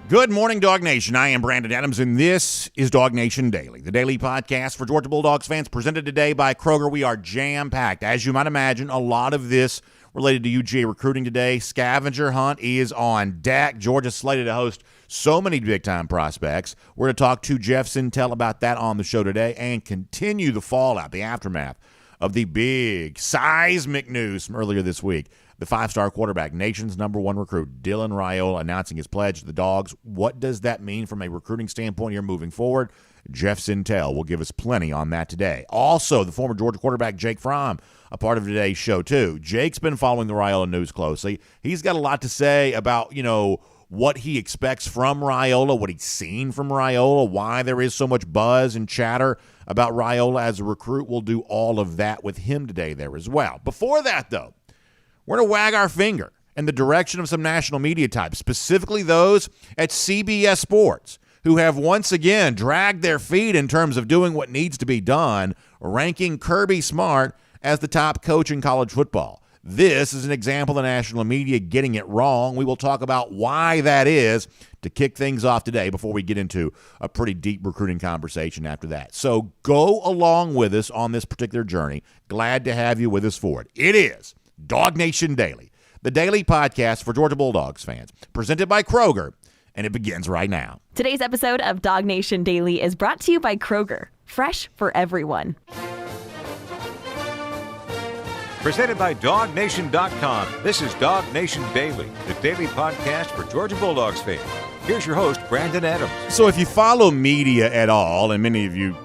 Good morning, Dog Nation. I am Brandon Adams, and this is DawgNation Daily, the daily podcast for Georgia Bulldogs fans, presented today by Kroger. We are jam-packed. As you might imagine, a lot of this related to UGA recruiting today. Scavenger Hunt is on deck. Georgia slated to host so many big-time prospects. We're going to talk to Jeff Sentell about that on the show today and continue the fallout, the aftermath of the big seismic news from earlier this week. The five-star quarterback, nation's number one recruit, Dylan Raiola, announcing his pledge to the Dogs. What does that mean from a recruiting standpoint here moving forward? Jeff Sentell will give us plenty on that today. Also, the former Georgia quarterback, Jake Fromm, a part of today's show, too. Jake's been following the Raiola news closely. He's got a lot to say about, what he expects from Raiola, what he's seen from Raiola, why there is so much buzz and chatter about Raiola as a recruit. We'll do all of that with him today there as well. Before that, though, we're going to wag our finger in the direction of some national media types, specifically those at CBS Sports, who have once again dragged their feet in terms of doing what needs to be done, ranking Kirby Smart as the top coach in college football. This is an example of the national media getting it wrong. We will talk about why that is to kick things off today before we get into a pretty deep recruiting conversation after that. So go along with us on this particular journey. Glad to have you with us for it. It is DawgNation Daily, the daily podcast for Georgia Bulldogs fans, presented by Kroger, and it begins right now. Today's episode of DawgNation Daily is brought to you by Kroger, fresh for everyone. Presented by DawgNation.com. This is DawgNation Daily, the daily podcast for Georgia Bulldogs fans. Here's your host, Brandon Adams. So if you follow media at all, and many of you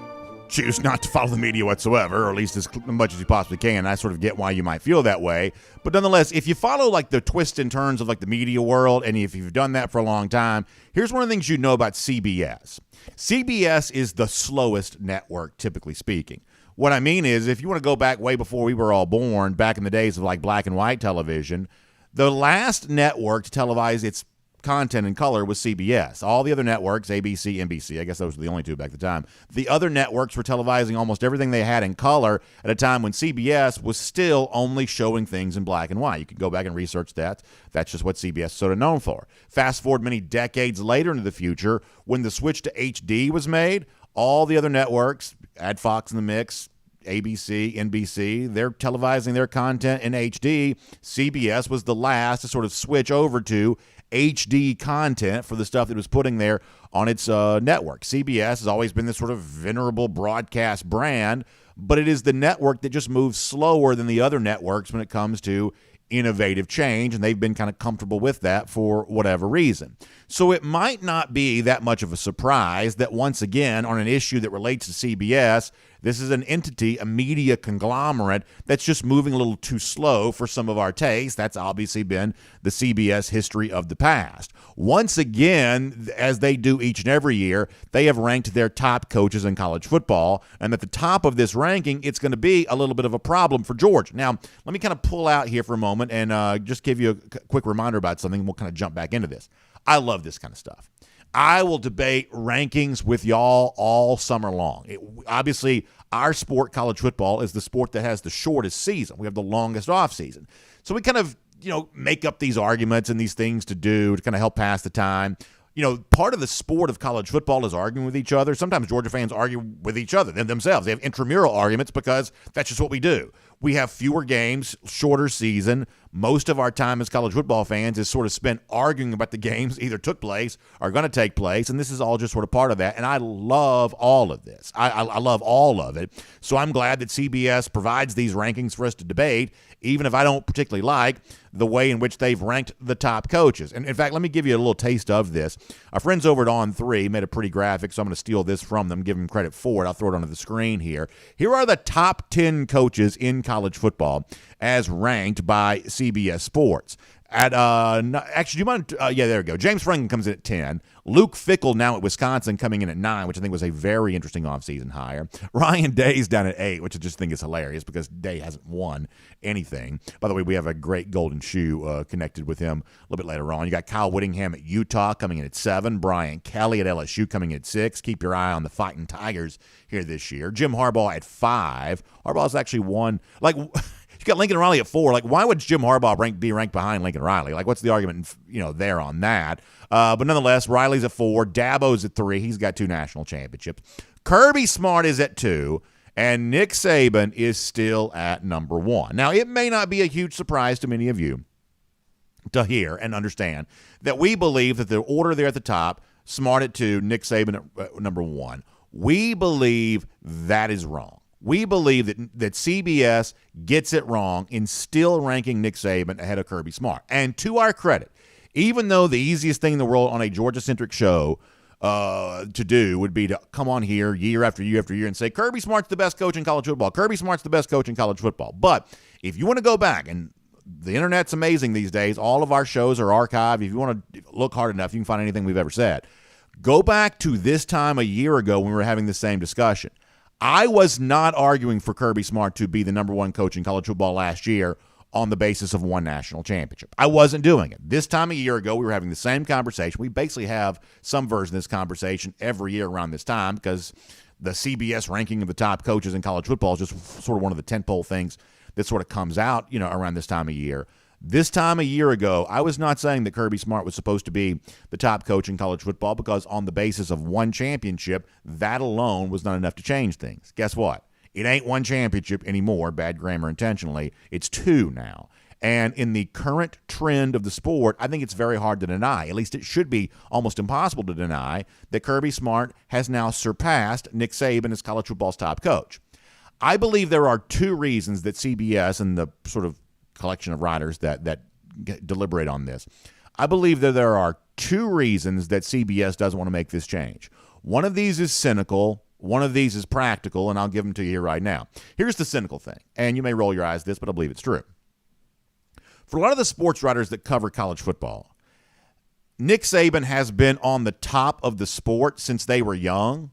choose not to follow the media whatsoever, or at least as much as you possibly can, I sort of get why you might feel that way. But nonetheless, if you follow like the twists and turns of like the media world, and if you've done that for a long time, here's one of the things you know about CBS. CBS is the slowest network, typically speaking. What I mean is, if you want to go back way before we were all born, back in the days of like black and white television, the last network to televise its content in color was CBS. All the other networks, ABC, NBC, I guess those were the only two back at the time, the other networks were televising almost everything they had in color at a time when CBS was still only showing things in black and white. You can go back and research that. That's just what CBS is sort of known for. Fast forward many decades later into the future, when the switch to HD was made, all the other networks, add Fox in the mix, ABC, NBC, they're televising their content in HD. CBS was the last to sort of switch over to HD content for the stuff that was putting there on its network. CBS has always been this sort of venerable broadcast brand, but it is the network that just moves slower than the other networks when it comes to innovative change, and they've been kind of comfortable with that for whatever reason. So it might not be that much of a surprise that once again, on an issue that relates to CBS, this is an entity, a media conglomerate that's just moving a little too slow for some of our tastes. That's obviously been the CBS history of the past. Once again, as they do each and every year, they have ranked their top coaches in college football, and at the top of this ranking, it's going to be a little bit of a problem for Georgia. Now, let me kind of pull out here for a moment and just give you a quick reminder about something, and we'll kind of jump back into this. I love this kind of stuff. I will debate rankings with y'all all summer long. Obviously, our sport, college football, is the sport that has the shortest season. We have the longest off season. So we kind of, make up these arguments and these things to do to kind of help pass the time. Part of the sport of college football is arguing with each other. Sometimes Georgia fans argue with each other themselves. They have intramural arguments because that's just what we do. We have fewer games, shorter season. Most of our time as college football fans is sort of spent arguing about the games either took place or going to take place, and this is all just sort of part of that, and I love all of this. I love all of it, so I'm glad that CBS provides these rankings for us to debate, even if I don't particularly like the way in which they've ranked the top coaches. And in fact, let me give you a little taste of this. Our friends over at On3 made a pretty graphic, so I'm going to steal this from them, give them credit for it. I'll throw it onto the screen here. Here are the top 10 coaches in college football as ranked by CBS Sports. Actually, do you mind? Yeah, there we go. James Franklin comes in at 10. Luke Fickell now at Wisconsin coming in at 9, which I think was a very interesting offseason hire. Ryan Day's down at 8, which I just think is hilarious because Day hasn't won anything. By the way, we have a great golden shoe connected with him a little bit later on. You got Kyle Whittingham at Utah coming in at 7. Brian Kelly at LSU coming in at 6. Keep your eye on the Fighting Tigers here this year. Jim Harbaugh at 5. Harbaugh's actually won, you got Lincoln Riley at 4. Like, why would Jim Harbaugh be ranked behind Lincoln Riley? Like, what's the argument, there on that? But nonetheless, Riley's at 4. Dabo's at 3. He's got 2 national championships. Kirby Smart is at 2. And Nick Saban is still at number 1. Now, it may not be a huge surprise to many of you to hear and understand that we believe that the order there at the top, Smart at 2, Nick Saban at number 1. We believe that is wrong. We believe that CBS gets it wrong in still ranking Nick Saban ahead of Kirby Smart. And to our credit, even though the easiest thing in the world on a Georgia-centric show to do would be to come on here year after year after year and say, Kirby Smart's the best coach in college football. Kirby Smart's the best coach in college football. But if you want to go back, and the internet's amazing these days, all of our shows are archived. If you want to look hard enough, you can find anything we've ever said. Go back to this time a year ago when we were having the same discussion. I was not arguing for Kirby Smart to be the number 1 coach in college football last year on the basis of 1 national championship. I wasn't doing it. This time a year ago, we were having the same conversation. We basically have some version of this conversation every year around this time because the CBS ranking of the top coaches in college football is just sort of one of the tentpole things that sort of comes out, around this time of year. This time a year ago, I was not saying that Kirby Smart was supposed to be the top coach in college football because on the basis of 1 championship, that alone was not enough to change things. Guess what? It ain't 1 championship anymore, bad grammar intentionally. It's 2 now. And in the current trend of the sport, I think it's very hard to deny, at least it should be almost impossible to deny, that Kirby Smart has now surpassed Nick Saban as college football's top coach. I believe there are 2 reasons that CBS and the sort of collection of writers that deliberate on this. I believe that there are 2 reasons that CBS doesn't want to make this change. One of these is cynical. One of these is practical, and I'll give them to you here right now. Here's the cynical thing, and you may roll your eyes at this, but I believe it's true. For a lot of the sports writers that cover college football, Nick Saban has been on the top of the sport since they were young.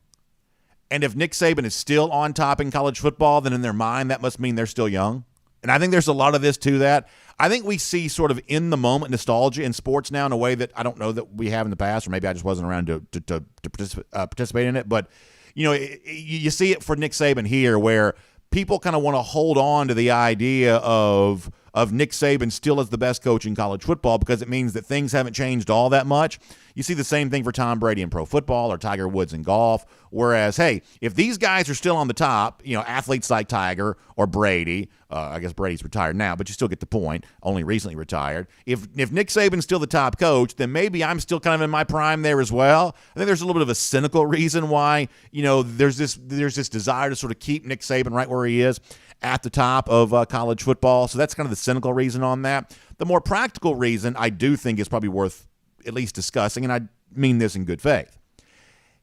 And if Nick Saban is still on top in college football, then in their mind, that must mean they're still young. And I think there's a lot of this to that. I think we see sort of in-the-moment nostalgia in sports now in a way that I don't know that we have in the past, or maybe I just wasn't around to participate in it. But, you see it for Nick Saban here where people kind of want to hold on to the idea of Nick Saban still as the best coach in college football because it means that things haven't changed all that much. You see the same thing for Tom Brady in pro football or Tiger Woods in golf. Whereas, hey, if these guys are still on the top, athletes like Tiger or Brady, I guess Brady's retired now, but you still get the point, only recently retired. If Nick Saban's still the top coach, then maybe I'm still kind of in my prime there as well. I think there's a little bit of a cynical reason why, there's this desire to sort of keep Nick Saban right where he is at the top of college football. So that's kind of the cynical reason on that. The more practical reason I do think is probably worth at least discussing, and I mean this in good faith.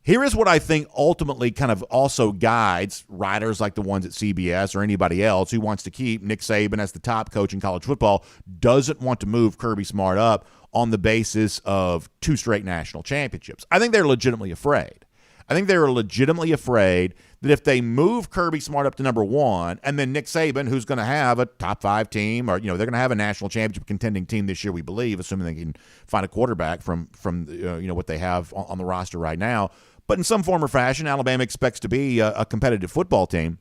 Here is what I think ultimately kind of also guides writers like the ones at CBS or anybody else who wants to keep Nick Saban as the top coach in college football, doesn't want to move Kirby Smart up on the basis of 2 straight national championships. I think they're legitimately afraid. I think they were legitimately afraid that if they move Kirby Smart up to number 1 and then Nick Saban, who's going to have a top 5 team, or, they're going to have a national championship contending team this year, we believe, assuming they can find a quarterback from what they have on the roster right now. But in some form or fashion, Alabama expects to be a competitive football team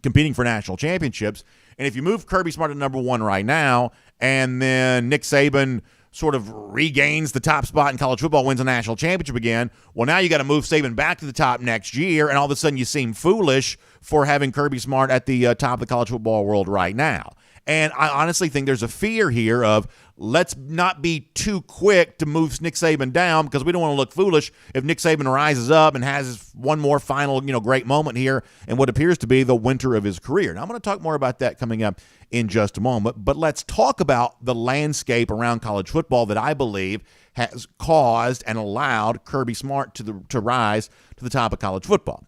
competing for national championships. And if you move Kirby Smart to number 1 right now and then Nick Saban sort of regains the top spot in college football, wins a national championship again, well, now you got to move Saban back to the top next year, and all of a sudden you seem foolish for having Kirby Smart at the top of the college football world right now. And I honestly think there's a fear here of let's not be too quick to move Nick Saban down because we don't want to look foolish if Nick Saban rises up and has one more final, great moment here in what appears to be the winter of his career. Now, I'm going to talk more about that coming up in just a moment, but let's talk about the landscape around college football that I believe has caused and allowed Kirby Smart to rise to the top of college football.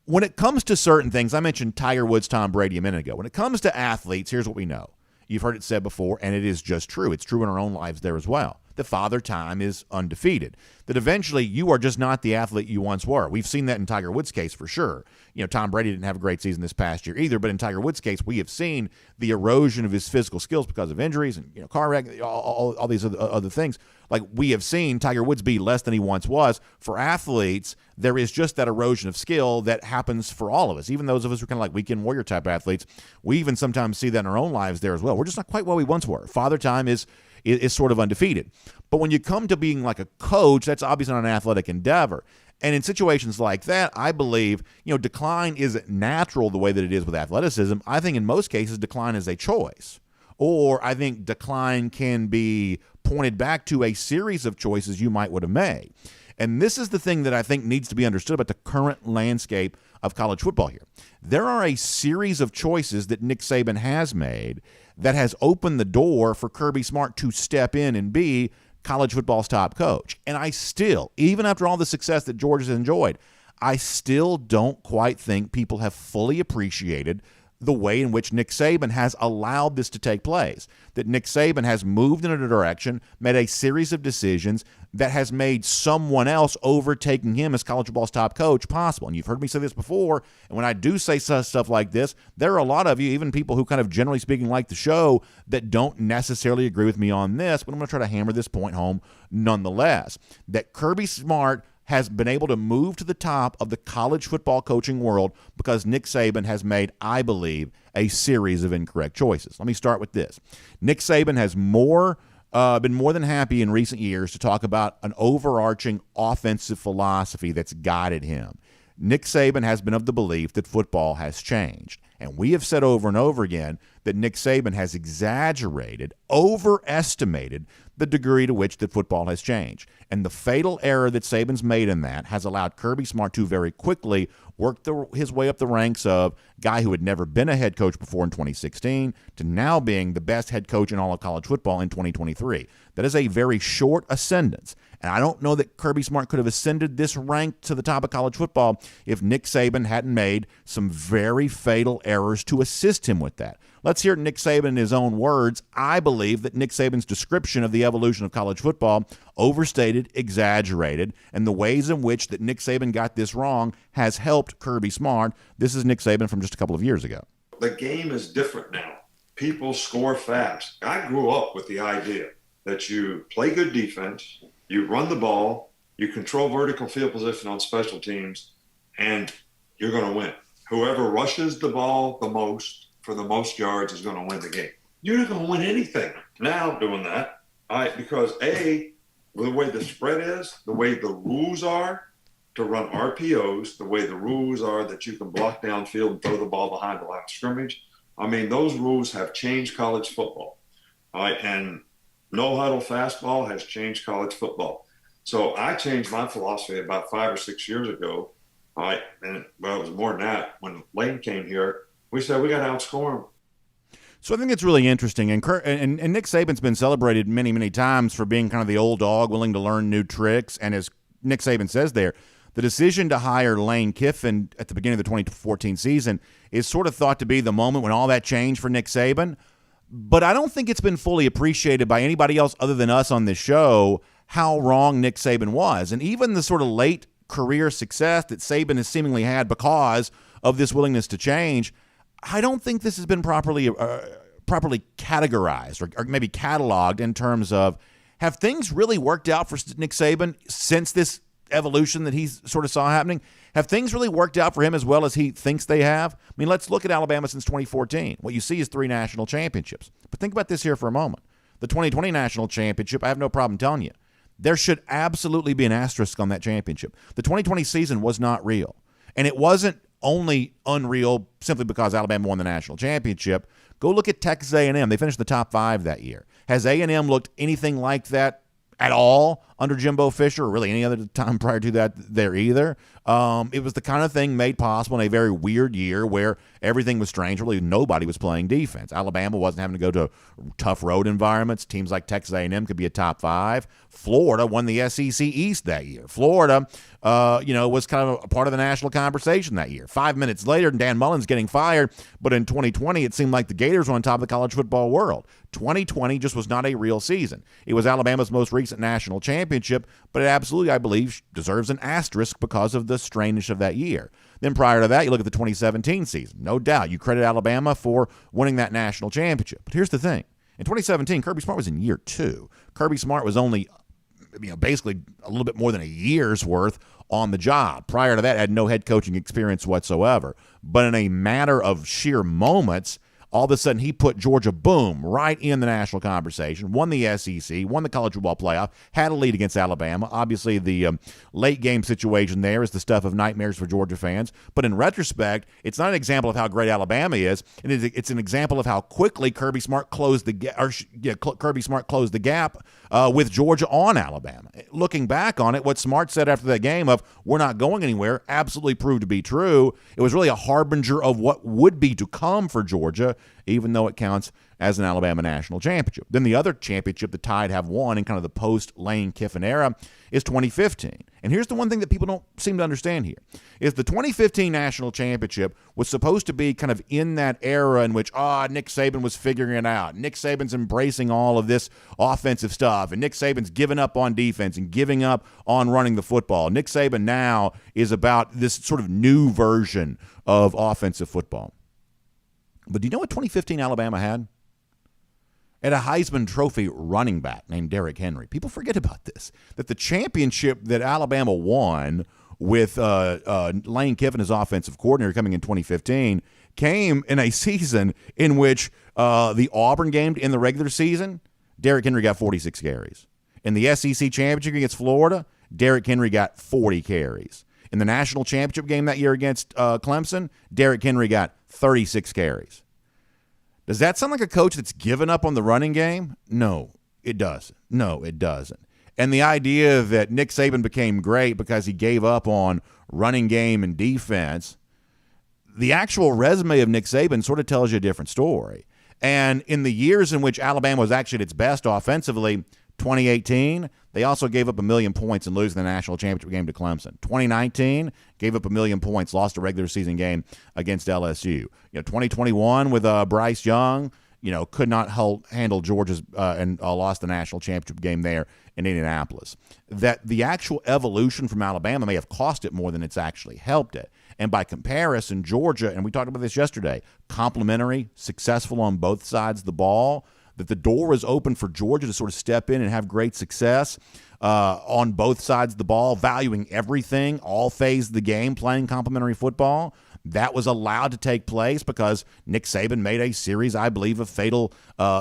When it comes to certain things, I mentioned Tiger Woods, Tom Brady a minute ago. When it comes to athletes, here's what we know. You've heard it said before, and it is just true. It's true in our own lives there as well. that Father Time is undefeated, that eventually you are just not the athlete you once were. We've seen that in Tiger Woods' case for sure. Tom Brady didn't have a great season this past year either, but in Tiger Woods' case, we have seen the erosion of his physical skills because of injuries and car wreck, all these other things. Like, we have seen Tiger Woods be less than he once was. For athletes, there is just that erosion of skill that happens for all of us. Even those of us who are kind of like weekend warrior type athletes, we even sometimes see that in our own lives there as well. We're just not quite what we once were. Father Time is sort of undefeated. But when you come to being like a coach, that's obviously not an athletic endeavor. And in situations like that, I believe, decline isn't natural the way that it is with athleticism. I think in most cases, decline is a choice. Or I think decline can be pointed back to a series of choices you might would have made. And this is the thing that I think needs to be understood about the current landscape of college football here. There are a series of choices that Nick Saban has made that has opened the door for Kirby Smart to step in and be college football's top coach. And I still, even after all the success that Georgia's enjoyed, I still don't quite think people have fully appreciated the way in which Nick Saban has allowed this to take place, that Nick Saban has moved in a direction, made a series of decisions that has made someone else overtaking him as college football's top coach possible. And you've heard me say this before, and when I do say stuff like this, there are a lot of you, even people who kind of generally speaking like the show, that don't necessarily agree with me on this, but I'm going to try to hammer this point home nonetheless, that Kirby Smart has been able to move to the top of the college football coaching world because Nick Saban has made, I believe, a series of incorrect choices. Let me start with this. Nick Saban has been more than happy in recent years to talk about an overarching offensive philosophy that's guided him. Nick Saban has been of the belief that football has changed. And we have said over and over again that Nick Saban has exaggerated, overestimated the degree to which that football has changed. And the fatal error that Saban's made in that has allowed Kirby Smart to very quickly work his way up the ranks of guy who had never been a head coach before in 2016 to now being the best head coach in all of college football in 2023. That is a very short ascendance. And I don't know that Kirby Smart could have ascended this rank to the top of college football if Nick Saban hadn't made some very fatal errors to assist him with that. Let's hear Nick Saban in his own words. I believe that Nick Saban's description of the evolution of college football overstated, exaggerated, and the ways in which that Nick Saban got this wrong has helped Kirby Smart. This is Nick Saban from just a couple of years ago. The game is different now. People score fast. I grew up with the idea that you play good defense, you run the ball, you control vertical field position on special teams, and you're going to win. Whoever rushes the ball the most for the most yards is going to win the game. You're not going to win anything now doing that, because the way the spread is, the way the rules are to run RPOs, the way the rules are that you can block downfield and throw the ball behind the line of scrimmage. I mean, those rules have changed college football. And no huddle fastball has changed college football. So I changed my philosophy about 5 or 6 years ago. It was more than that. When Lane came here, we said we got to outscore him. So I think it's really interesting. And Nick Saban's been celebrated many, many times for being kind of the old dog, willing to learn new tricks. And as Nick Saban says there, the decision to hire Lane Kiffin at the beginning of the 2014 season is sort of thought to be the moment when all that changed for Nick Saban. But I don't think it's been fully appreciated by anybody else other than us on this show how wrong Nick Saban was. And even the sort of late career success that Saban has seemingly had because of this willingness to change, I don't think this has been properly categorized or maybe cataloged in terms of, have things really worked out for Nick Saban since this evolution that he sort of saw happening? Have things really worked out for him as well as he thinks they have? I mean, let's look at Alabama since 2014. What you see is 3 national championships. But think about this here for a moment. The 2020 national championship, I have no problem telling you, there should absolutely be an asterisk on that championship. The 2020 season was not real. And it wasn't only unreal simply because Alabama won the national championship. Go look at Texas A&M. They finished the top 5 that year. Has A&M looked anything like that at all under Jimbo Fisher, or really any other time prior to that there either? It was the kind of thing made possible in a very weird year where everything was strange. Really, nobody was playing defense. Alabama wasn't having to go to tough road environments. Teams like Texas A&M could be a top 5. Florida won the SEC East that year. Florida, was kind of a part of the national conversation that year. 5 minutes later, Dan Mullen's getting fired, but in 2020, it seemed like the Gators were on top of the college football world. 2020 just was not a real season. It was Alabama's most recent national championship, but it absolutely, I believe, deserves an asterisk because of the strangeness of that year. Then prior to that, you look at the 2017 season. No doubt, you credit Alabama for winning that national championship. But here's the thing. In 2017, Kirby Smart was in year 2. Kirby Smart was only basically a little bit more than a year's worth on the job. Prior to that, had no head coaching experience whatsoever. But in a matter of sheer moments, all of a sudden he put Georgia, boom, right in the national conversation, won the SEC, won the college football playoff, had a lead against Alabama. Obviously, the late game situation there is the stuff of nightmares for Georgia fans. But in retrospect, it's not an example of how great Alabama is. It's an example of how quickly Kirby Smart closed the gap with Georgia on Alabama. Looking back on it, what Smart said after that game of "we're not going anywhere" absolutely proved to be true. It was really a harbinger of what would be to come for Georgia, even though it counts as an Alabama national championship. Then the other championship the Tide have won in kind of the post-Lane Kiffin era is 2015. And here's the one thing that people don't seem to understand here, is the 2015 national championship was supposed to be kind of in that era in which, Nick Saban was figuring it out. Nick Saban's embracing all of this offensive stuff, and Nick Saban's giving up on defense and giving up on running the football. Nick Saban now is about this sort of new version of offensive football. But do you know what 2015 Alabama had? At a Heisman Trophy running back named Derrick Henry. People forget about this, that the championship that Alabama won with Lane Kiffin as offensive coordinator coming in 2015 came in a season in which the Auburn game in the regular season, Derrick Henry got 46 carries. In the SEC championship against Florida, Derrick Henry got 40 carries. In the national championship game that year against Clemson, Derrick Henry got 36 carries. Does that sound like a coach that's given up on the running game? No, it doesn't. And the idea that Nick Saban became great because he gave up on running game and defense, the actual resume of Nick Saban sort of tells you a different story. And in the years in which Alabama was actually at its best offensively, 2018, they also gave up 1 million points in losing the national championship game to Clemson. 2019, gave up 1 million points, lost a regular season game against LSU. 2021 with Bryce Young, could not handle Georgia's and lost the national championship game there in Indianapolis. That the actual evolution from Alabama may have cost it more than it's actually helped it. And by comparison, Georgia, and we talked about this yesterday, complementary, successful on both sides of the ball, that the door was open for Georgia to sort of step in and have great success on both sides of the ball, valuing everything, all phases of the game, playing complementary football. That was allowed to take place because Nick Saban made a series, I believe, of fatal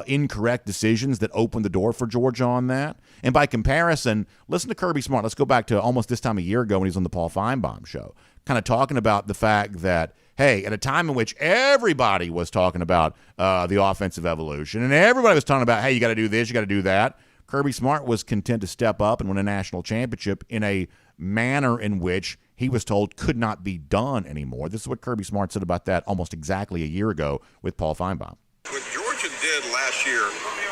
incorrect decisions that opened the door for Georgia on that. And by comparison, listen to Kirby Smart. Let's go back to almost this time a year ago when he was on the Paul Feinbaum show, kind of talking about the fact that, hey, at a time in which everybody was talking about the offensive evolution and everybody was talking about, hey, you got to do this, you got to do that, Kirby Smart was content to step up and win a national championship in a manner in which he was told could not be done anymore. This is what Kirby Smart said about that almost exactly a year ago with Paul Feinbaum. What Georgia did last year,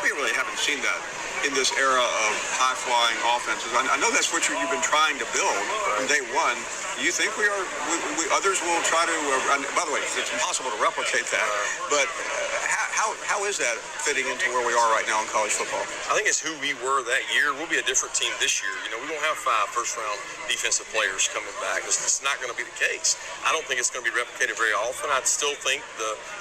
we really haven't seen that in this era of high-flying offenses. I know that's what you've been trying to build from day one. Do you think others will try to, by the way, it's impossible to replicate that, but how is that fitting into where we are right now in college football? I think it's who we were that year. We'll be a different team this year. We won't have 5 first-round defensive players coming back. It's not going to be the case. I don't think it's going to be replicated very often. I still think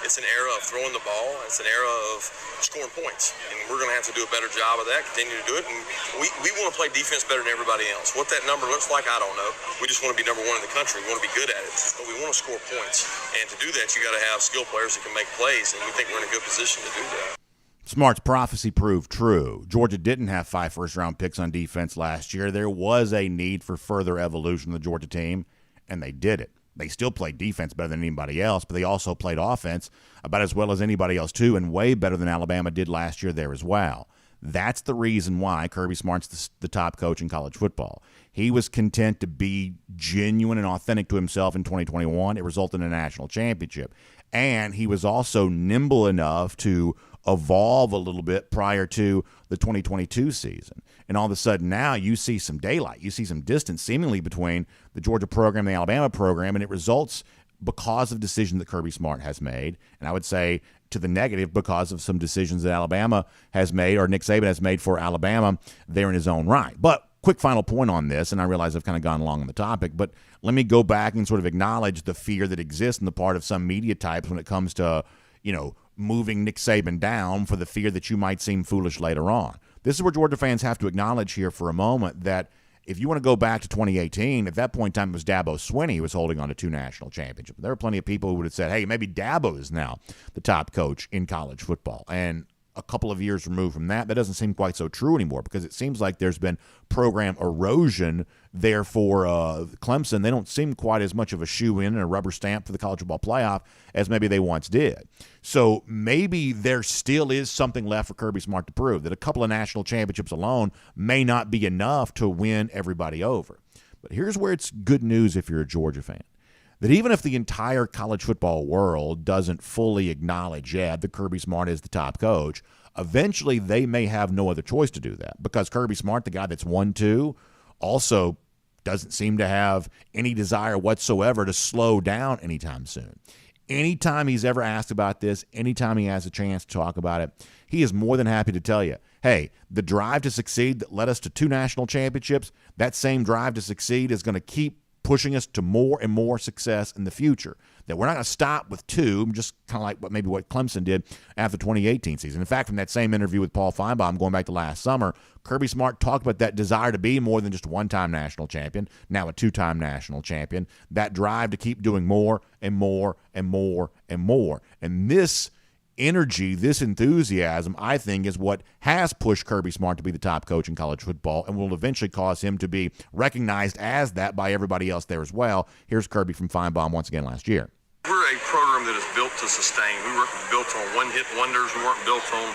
it's an era of throwing the ball. It's an era of scoring points, and we're going to have to do a better job of that, continue to do it, and we want to play defense better than everybody else. What that number looks like, I don't know. We just want to be number 1 in the country. We want to be good at it, but we want to score points, and to do that, you got to have skilled players that can make plays, and we think we're in a good position to do that. Smart's prophecy proved true. Georgia didn't have 5 first-round picks on defense last year. There was a need for further evolution of the Georgia team, and they did it. They still played defense better than anybody else, but they also played offense about as well as anybody else, too, and way better than Alabama did last year there as well. That's the reason why Kirby Smart's the top coach in college football. He was content to be genuine and authentic to himself in 2021. It resulted in a national championship. And he was also nimble enough to evolve a little bit prior to the 2022 season. And all of a sudden now you see some daylight. You see some distance seemingly between the Georgia program and the Alabama program, and it results because of decisions that Kirby Smart has made. And I would say to the negative because of some decisions that Alabama has made, or Nick Saban has made for Alabama there in his own right. But quick final point on this, and I realize I've kind of gone along on the topic, but let me go back and sort of acknowledge the fear that exists on the part of some media types when it comes to, moving Nick Saban down for the fear that you might seem foolish later on. This is where Georgia fans have to acknowledge here for a moment that if you want to go back to 2018, at that point in time it was Dabo Swinney who was holding on to 2 national championships. There were plenty of people who would have said, hey, maybe Dabo is now the top coach in college football. And a couple of years removed from that doesn't seem quite so true anymore because it seems like there's been program erosion there for Clemson. They don't seem quite as much of a shoe-in and a rubber stamp for the college football playoff as maybe they once did. So maybe there still is something left for Kirby Smart to prove, that a couple of national championships alone may not be enough to win everybody over. But here's where it's good news if you're a Georgia fan. That even if the entire college football world doesn't fully acknowledge, that Kirby Smart is the top coach, eventually they may have no other choice to do that because Kirby Smart, the guy that's 1-2, also doesn't seem to have any desire whatsoever to slow down anytime soon. Anytime he's ever asked about this, anytime he has a chance to talk about it, he is more than happy to tell you, hey, the drive to succeed that led us to 2 national championships, that same drive to succeed is going to keep pushing us to more and more success in the future. That we're not going to stop with 2, just kind of like what Clemson did after the 2018 season. In fact, from that same interview with Paul Feinbaum going back to last summer, Kirby Smart talked about that desire to be more than just a 1-time national champion, now a 2-time national champion, that drive to keep doing more and more and more and more. And this energy, this enthusiasm, I think, is what has pushed Kirby Smart to be the top coach in college football and will eventually cause him to be recognized as that by everybody else there as well. Here's Kirby from Feinbaum once again last year. We're a program that is built to sustain. We weren't built on one-hit wonders. We weren't built on,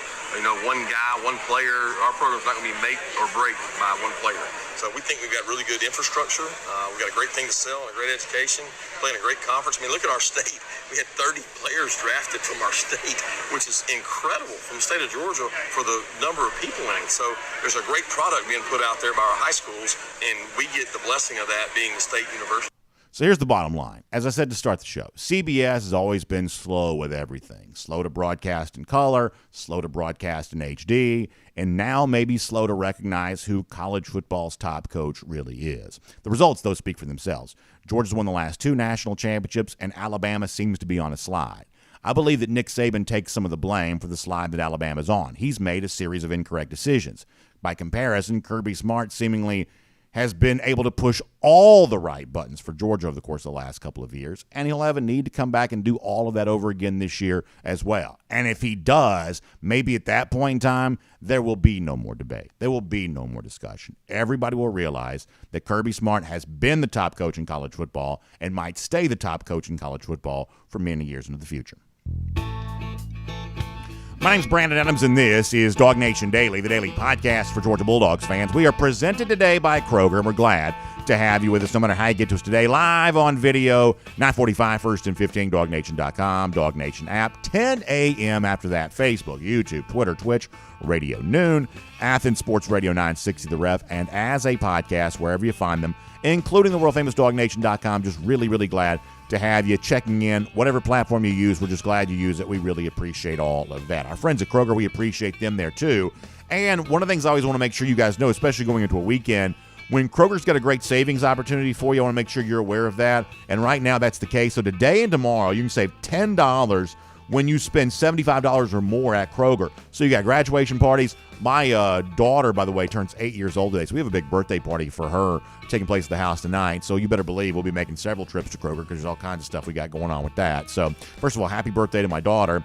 one guy, one player. Our program's not going to be make or break by one player. So we think we've got really good infrastructure. We've got a great thing to sell and a great education, playing a great conference. I mean, look at our state. We had 30 players drafted from our state, which is incredible from the state of Georgia for the number of people in it. So there's a great product being put out there by our high schools, and we get the blessing of that being the state university. So here's the bottom line. As I said to start the show, CBS has always been slow with everything. Slow to broadcast in color, slow to broadcast in HD, and now maybe slow to recognize who college football's top coach really is. The results, though, speak for themselves. Georgia's won the last 2 national championships, and Alabama seems to be on a slide. I believe that Nick Saban takes some of the blame for the slide that Alabama's on. He's made a series of incorrect decisions. By comparison, Kirby Smart seemingly has been able to push all the right buttons for Georgia over the course of the last couple of years, and he'll have a need to come back and do all of that over again this year as well. And if he does, maybe at that point in time, there will be no more debate. There will be no more discussion. Everybody will realize that Kirby Smart has been the top coach in college football and might stay the top coach in college football for many years into the future. My name's Brandon Adams, and this is DawgNation Daily, the daily podcast for Georgia Bulldogs fans. We are presented today by Kroger, and we're glad to have you with us no matter how you get to us today. Live on video, 9:45, 1st and 15, DawgNation.com, DawgNation app, 10 a.m. after that, Facebook, YouTube, Twitter, Twitch, Radio Noon, Athens Sports Radio 960 The Ref, and as a podcast, wherever you find them, including the world-famous DawgNation.com. Just really, really glad to have you checking in. Whatever platform you use, we're just glad you use it. We really appreciate all of that. Our friends at Kroger, we appreciate them there too. And one of the things I always want to make sure you guys know, especially going into a weekend, when Kroger's got a great savings opportunity for you, I want to make sure you're aware of that. And right now, that's the case. So today and tomorrow, you can save $10 when you spend $75 or more at Kroger. So you got graduation parties. My daughter, by the way, turns 8 years old today, so we have a big birthday party for her taking place at the house tonight. So you better believe we'll be making several trips to Kroger because there's all kinds of stuff we got going on with that. So first of all, happy birthday to my daughter,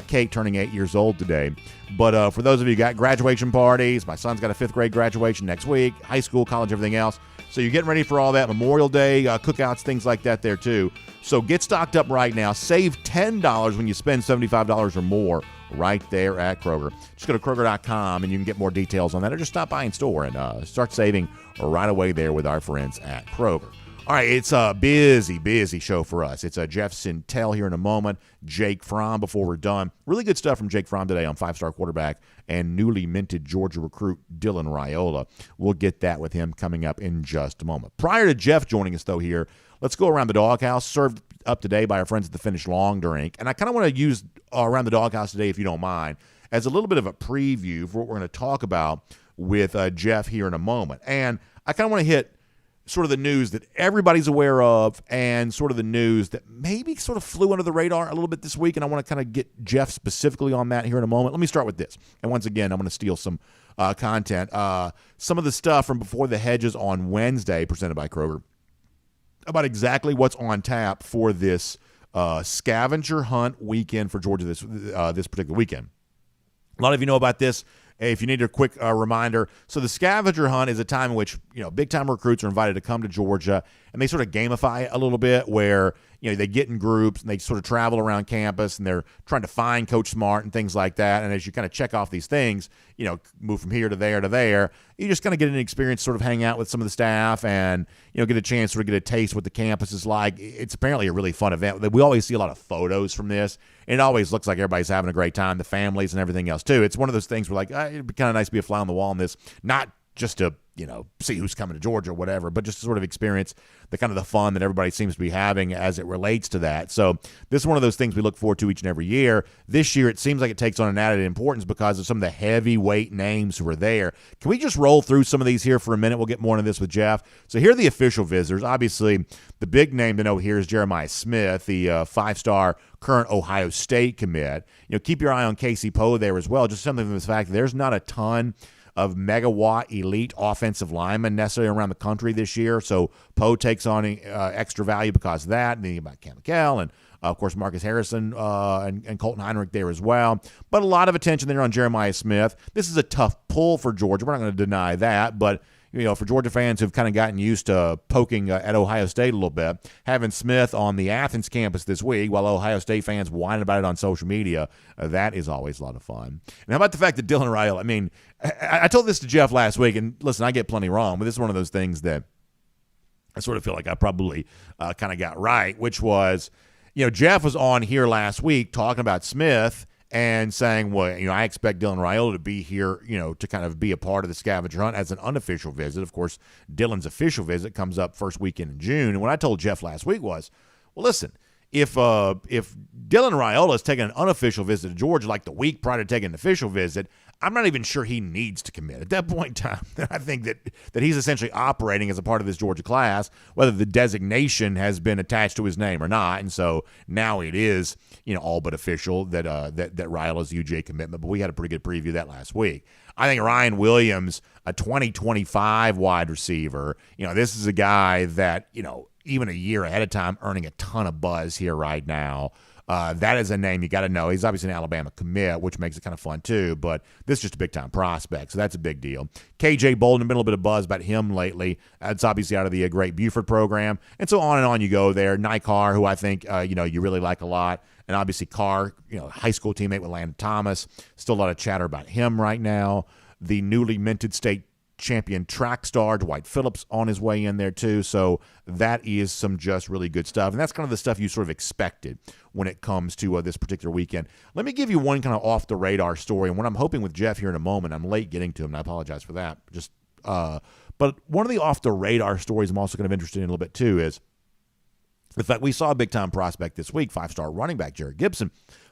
Kate, turning 8 years old today. But for those of you who got graduation parties, my son's got a 5th grade graduation next week, high school, college, everything else. So you're getting ready for all that, Memorial Day, cookouts, things like that there too. So get stocked up right now. Save $10 when you spend $75 or more right there at Kroger. Just go to Kroger.com and you can get more details on that, or just stop by in store and start saving right away there with our friends at Kroger. All right, it's a busy show for us. It's Jeff Sentell here in a moment, Jake Fromm before we're done. Really good stuff from Jake Fromm today on five-star quarterback and newly minted Georgia recruit Dylan Raiola. We'll get that with him coming up in just a moment. Prior to Jeff joining us, though, here, let's go around the Dawghouse, served up today by our friends at the Finnish Long Drink. And I kind of want to use around the Dawghouse today, if you don't mind, as a little bit of a preview for what we're going to talk about with Jeff here in a moment. And I kind of want to hit sort of the news that everybody's aware of and sort of the news that maybe sort of flew under the radar a little bit this week, and I want to kind of get Jeff specifically on that here in a moment. Let me start with this. And once again, I'm going to steal some content. Some of the stuff from Before the Hedges on Wednesday, presented by Kroger, about exactly what's on tap for this scavenger hunt weekend for Georgia this particular weekend. A lot of you know about this. If you need a quick reminder, so the scavenger hunt is a time in which, big-time recruits are invited to come to Georgia, and they sort of gamify it a little bit where, they get in groups and they sort of travel around campus and they're trying to find Coach Smart and things like that. And as you kind of check off these things, move from here to there, you just kind of get an experience, sort of hang out with some of the staff and, get a chance to sort of get a taste of what the campus is like. It's apparently a really fun event. We always see a lot of photos from this, and it always looks like everybody's having a great time, the families and everything else too. It's one of those things where it'd be kind of nice to be a fly on the wall on this, not just to, see who's coming to Georgia or whatever, but just to sort of experience the kind of the fun that everybody seems to be having as it relates to that. So this is one of those things we look forward to each and every year. This year, it seems like it takes on an added importance because of some of the heavyweight names who are there. Can we just roll through some of these here for a minute? We'll get more into this with Jeff. So here are the official visitors. Obviously, the big name to know here is Jeremiah Smith, the five-star current Ohio State commit. Keep your eye on Casey Poe there as well. Just something from the fact that there's not a ton of megawatt elite offensive linemen necessarily around the country this year. So Poe takes on extra value because of that. And then you got Cam McKell and, of course, Marcus Harrison and Colton Heinrich there as well. But a lot of attention there on Jeremiah Smith. This is a tough pull for Georgia. We're not going to deny that. But, for Georgia fans who've kind of gotten used to poking at Ohio State a little bit, having Smith on the Athens campus this week while Ohio State fans whine about it on social media, that is always a lot of fun. And how about the fact that Dylan Raiola, I told this to Jeff last week, and listen, I get plenty wrong, but this is one of those things that I sort of feel like I probably kind of got right, which was, Jeff was on here last week talking about Smith and saying, well, I expect Dylan Raiola to be here, to kind of be a part of the scavenger hunt as an unofficial visit. Of course, Dylan's official visit comes up first weekend in June. And what I told Jeff last week was, well, listen, if Dylan Raiola is taking an unofficial visit to Georgia like the week prior to taking an official visit, I'm not even sure he needs to commit. At that point in time, I think that he's essentially operating as a part of this Georgia class, whether the designation has been attached to his name or not. And so now it is, all but official that Raiola's UJ commitment. But we had a pretty good preview of that last week. I think Ryan Williams, a 2025 wide receiver, this is a guy that, even a year ahead of time, earning a ton of buzz here right now. That is a name you got to know. He's obviously an Alabama commit, which makes it kind of fun too, but this is just a big-time prospect, so that's a big deal. KJ Bolden, been a little bit of buzz about him lately. It's obviously out of the Great Buford program, and so on and on you go there. Nikar, who I think, you really like a lot, and obviously Carr, high school teammate with Landon Thomas. Still a lot of chatter about him right now. The newly minted state champion track star Dwight Phillips on his way in there too. So that is some just really good stuff. And that's kind of the stuff you sort of expected when it comes to this particular weekend. Let me give you one kind of off the radar story. And what I'm hoping with Jeff here in a moment, I'm late getting to him and I apologize for that. But one of the off the radar stories I'm also kind of interested in a little bit too is the fact we saw a big time prospect this week, 5-star running back Jerrick Gibson,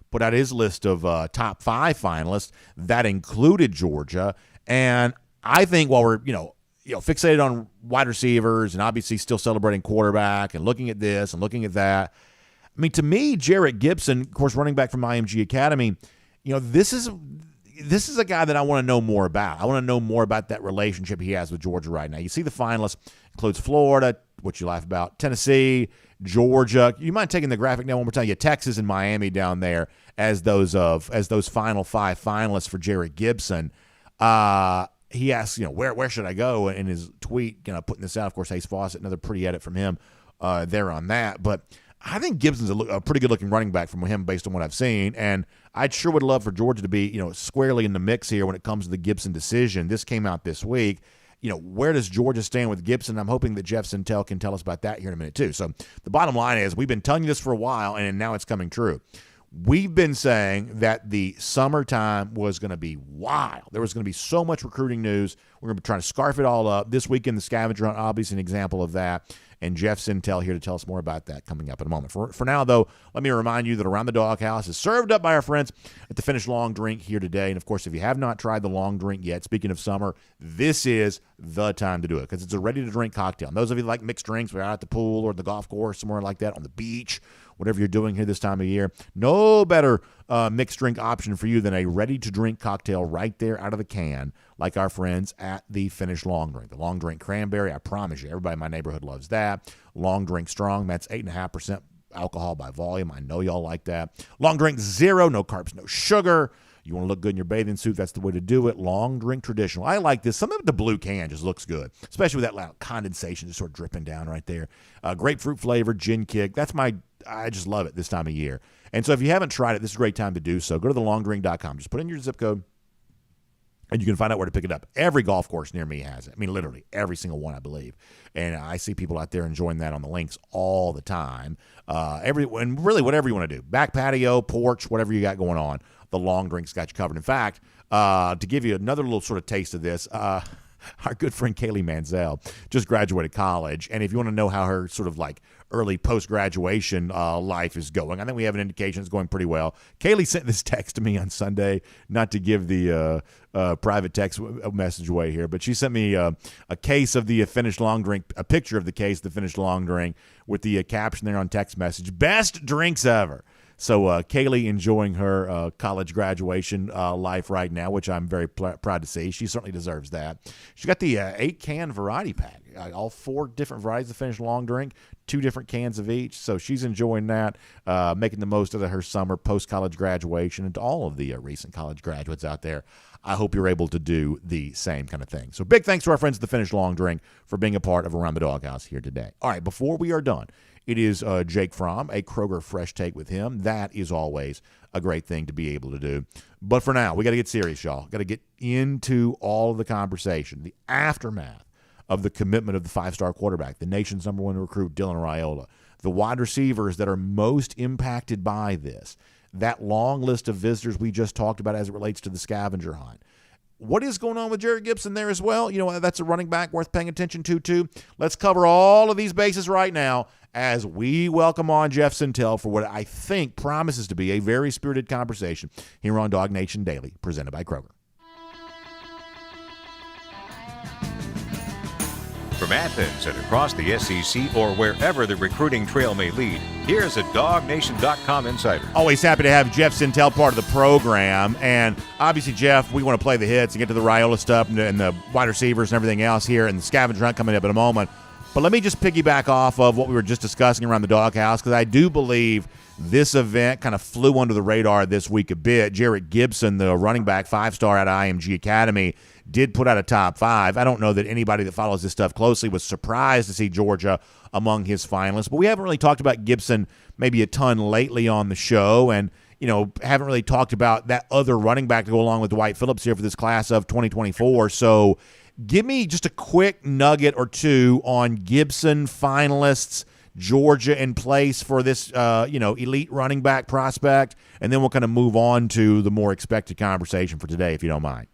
put out his list of top 5 finalists that included Georgia. And I think while we're, fixated on wide receivers and obviously still celebrating quarterback and looking at this and looking at that, to me, Jerrick Gibson, of course, running back from IMG Academy, this is a guy that I want to know more about. I want to know more about that relationship he has with Georgia right now. You see the finalists includes Florida, which you laugh about, Tennessee, Georgia. You mind taking the graphic down one more time? Yeah, Texas and Miami down there as those final 5 finalists for Jerrick Gibson. He asks, where should I go? In his tweet, putting this out, of course, Hayes Fawcett, another pretty edit from him there on that. But I think Gibson's a pretty good-looking running back from him based on what I've seen, and I sure would love for Georgia to be, squarely in the mix here when it comes to the Gibson decision. This came out this week. Where does Georgia stand with Gibson? I'm hoping that Jeff Sentell can tell us about that here in a minute, too. So the bottom line is we've been telling you this for a while, and now it's coming true. We've been saying that the summertime was going to be wild. There was going to be so much recruiting news. We're going to be trying to scarf it all up. This weekend, the Scavenger Hunt, obviously an example of that. And Jeff Sentell here to tell us more about that coming up in a moment. For now, though, let me remind you that Around the Dawghouse is served up by our friends at the Finish Long Drink here today. And, of course, if you have not tried the long drink yet, speaking of summer, this is the time to do it because it's a ready-to-drink cocktail. And those of you that like mixed drinks, we're out at the pool or the golf course, somewhere like that, on the beach, whatever you're doing here this time of year, no better mixed drink option for you than a ready-to-drink cocktail right there out of the can, like our friends at the Finish Long Drink. The Long Drink Cranberry, I promise you, everybody in my neighborhood loves that. Long Drink Strong, that's 8.5% alcohol by volume. I know y'all like that. Long Drink Zero, no carbs, no sugar. You want to look good in your bathing suit, that's the way to do it. Long Drink Traditional. I like this. Some of the blue can just looks good, especially with that loud condensation just sort of dripping down right there. Grapefruit flavor, gin kick. I just love it this time of year. And so if you haven't tried it, this is a great time to do so. Go to thelongdrink.com. Just put in your zip code, and you can find out where to pick it up. Every golf course near me has it. I mean, literally, every single one, I believe. And I see people out there enjoying that on the links all the time. And really, whatever you want to do. Back patio, porch, whatever you got going on, the Long Drink's got you covered. In fact, to give you another little sort of taste of this, our good friend Kaylee Mansell just graduated college. And if you want to know how her sort of like early post-graduation life is going, I think we have an indication it's going pretty well. Kaylee sent this text to me on Sunday, not to give the private text message away here, but she sent me a case of the finished long drink, a picture of the case of the finished long drink with the caption there on text message, best drinks ever. So Kaylee enjoying her college graduation life right now, which I'm very proud to see. She certainly deserves that. She got the 8-can variety pack, all 4 different varieties of finished long drink, 2 different cans of each. So she's enjoying that, making the most of her summer post-college graduation. And to all of the recent college graduates out there, I hope you're able to do the same kind of thing. So big thanks to our friends at the Finished Long Drink for being a part of Around the Dawghouse here today. All right, before we are done, it is Jake Fromm, a Kroger Fresh Take with him. That is always a great thing to be able to do. But for now, we got to get serious, y'all. Got to get into all of the conversation, the aftermath of the commitment of the 5-star quarterback, the nation's number 1 recruit, Dylan Raiola, the wide receivers that are most impacted by this, that long list of visitors we just talked about as it relates to the Scavenger Hunt. What is going on with Jerrick Gibson there as well? That's a running back worth paying attention to, too. Let's cover all of these bases right now as we welcome on Jeff Sentell for what I think promises to be a very spirited conversation here on DawgNation Daily, presented by Kroger. From Athens and across the SEC or wherever the recruiting trail may lead, here's a DawgNation.com insider. Always happy to have Jeff Sentell part of the program. And obviously, Jeff, we want to play the hits and get to the Raiola stuff and the wide receivers and everything else here and the Scavenger Hunt coming up in a moment. But let me just piggyback off of what we were just discussing around the Dawghouse, because I do believe this event kind of flew under the radar this week a bit. Jerrick Gibson, the running back 5-star out of IMG Academy, did put out a top 5. I don't know that anybody that follows this stuff closely was surprised to see Georgia among his finalists, but we haven't really talked about Gibson maybe a ton lately on the show, and haven't really talked about that other running back to go along with Dwight Phillips here for this class of 2024. So give me just a quick nugget or two on Gibson finalists, Georgia in place for this, elite running back prospect, and then we'll kind of move on to the more expected conversation for today, if you don't mind.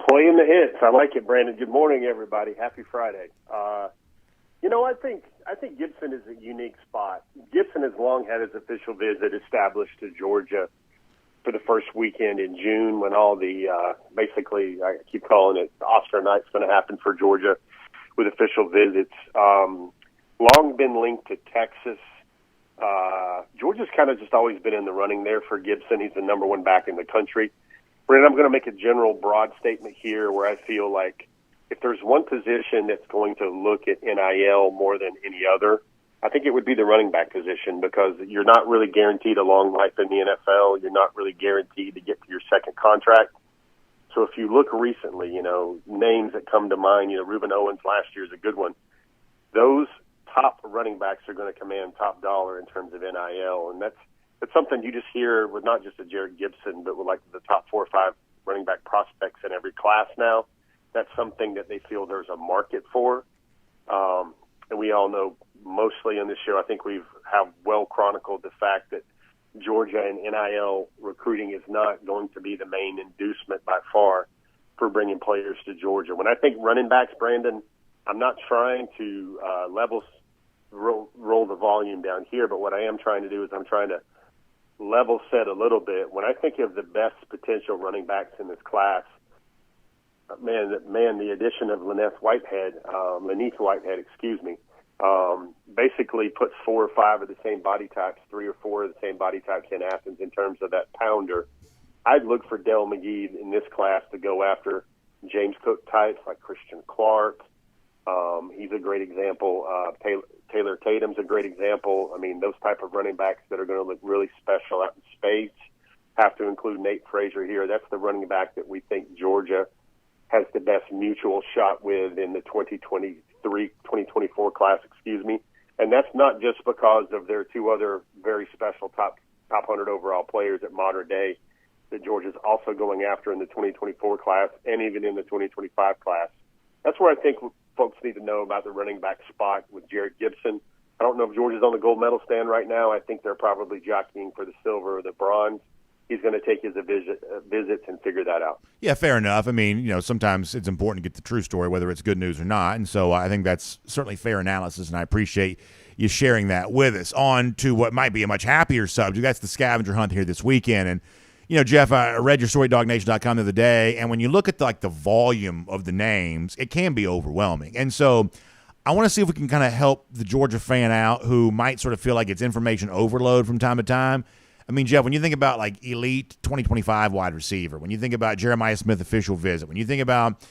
Playing the hits. I like it, Brandon. Good morning, everybody. Happy Friday. I think Gibson is a unique spot. Gibson has long had his official visit established to Georgia for the first weekend in June when all the, basically, I keep calling it Oscar night's going to happen for Georgia with official visits. Long been linked to Texas. Georgia's kind of just always been in the running there for Gibson. He's the number 1 back in the country. Brandon, I'm going to make a general broad statement here where I feel like if there's one position that's going to look at NIL more than any other, I think it would be the running back position, because you're not really guaranteed a long life in the NFL. You're not really guaranteed to get to your second contract. So if you look recently, names that come to mind, Reuben Owens last year is a good one. Those top running backs are going to command top dollar in terms of NIL, and that's something you just hear with not just a Jerrick Gibson, but with like the top 4 or 5 running back prospects in every class now. That's something that they feel there's a market for. And we all know mostly in this show, I think we have well chronicled the fact that Georgia and NIL recruiting is not going to be the main inducement by far for bringing players to Georgia. When I think running backs, Brandon, I'm not trying to roll the volume down here, but what I am trying to do is I'm trying to level set a little bit. When I think of the best potential running backs in this class, the addition of Lenith Whitehead, basically puts 4 or 5 of the same body types, 3 or 4 of the same body types in Athens in terms of that pounder. I'd look for Dell McGee in this class to go after James Cook types like Christian Clark. He's a great example. Taylor Tatum's a great example. I mean, those type of running backs that are going to look really special out in space. Have to include Nate Frazier here. That's the running back that we think Georgia has the best mutual shot with in the 2024 class, And that's not just because of their 2 other very special top 100 overall players at modern day that Georgia's also going after in the 2024 class and even in the 2025 class. That's where I think folks need to know about the running back spot with Jerrick Gibson. I don't know if Georgia's on the gold medal stand right now. I think they're probably jockeying for the silver or the bronze. He's going to take his visits and figure that out. Yeah, fair enough. I mean, sometimes it's important to get the true story, whether it's good news or not. And so I think that's certainly fair analysis, and I appreciate you sharing that with us. On to what might be a much happier subject. That's the scavenger hunt here this weekend. And, Jeff, I read your story at DawgNation.com the other day, and when you look at the volume of the names, it can be overwhelming. And so I want to see if we can kind of help the Georgia fan out who might sort of feel like it's information overload from time to time. I mean, Jeff, when you think about elite 2025 wide receiver, when you think about Jeremiah Smith official visit, when you think about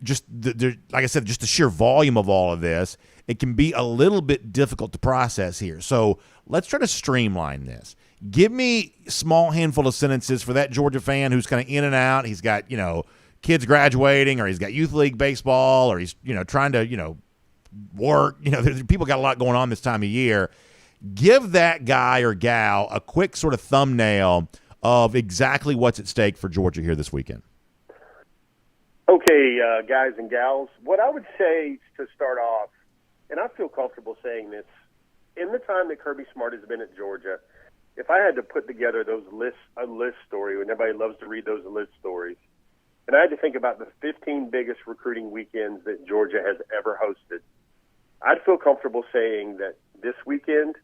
just like I said, just the sheer volume of all of this, it can be a little bit difficult to process here. So let's try to streamline this. Give me a small handful of sentences for that Georgia fan who's kind of in and out. He's got, kids graduating, or he's got youth league baseball, or he's, trying to, work. People got a lot going on this time of year. Give that guy or gal a quick sort of thumbnail of exactly what's at stake for Georgia here this weekend. Okay, guys and gals, what I would say to start off, and I feel comfortable saying this, in the time that Kirby Smart has been at Georgia, if I had to put together a list story, and everybody loves to read those list stories, and I had to think about the 15 biggest recruiting weekends that Georgia has ever hosted, I'd feel comfortable saying that this weekend,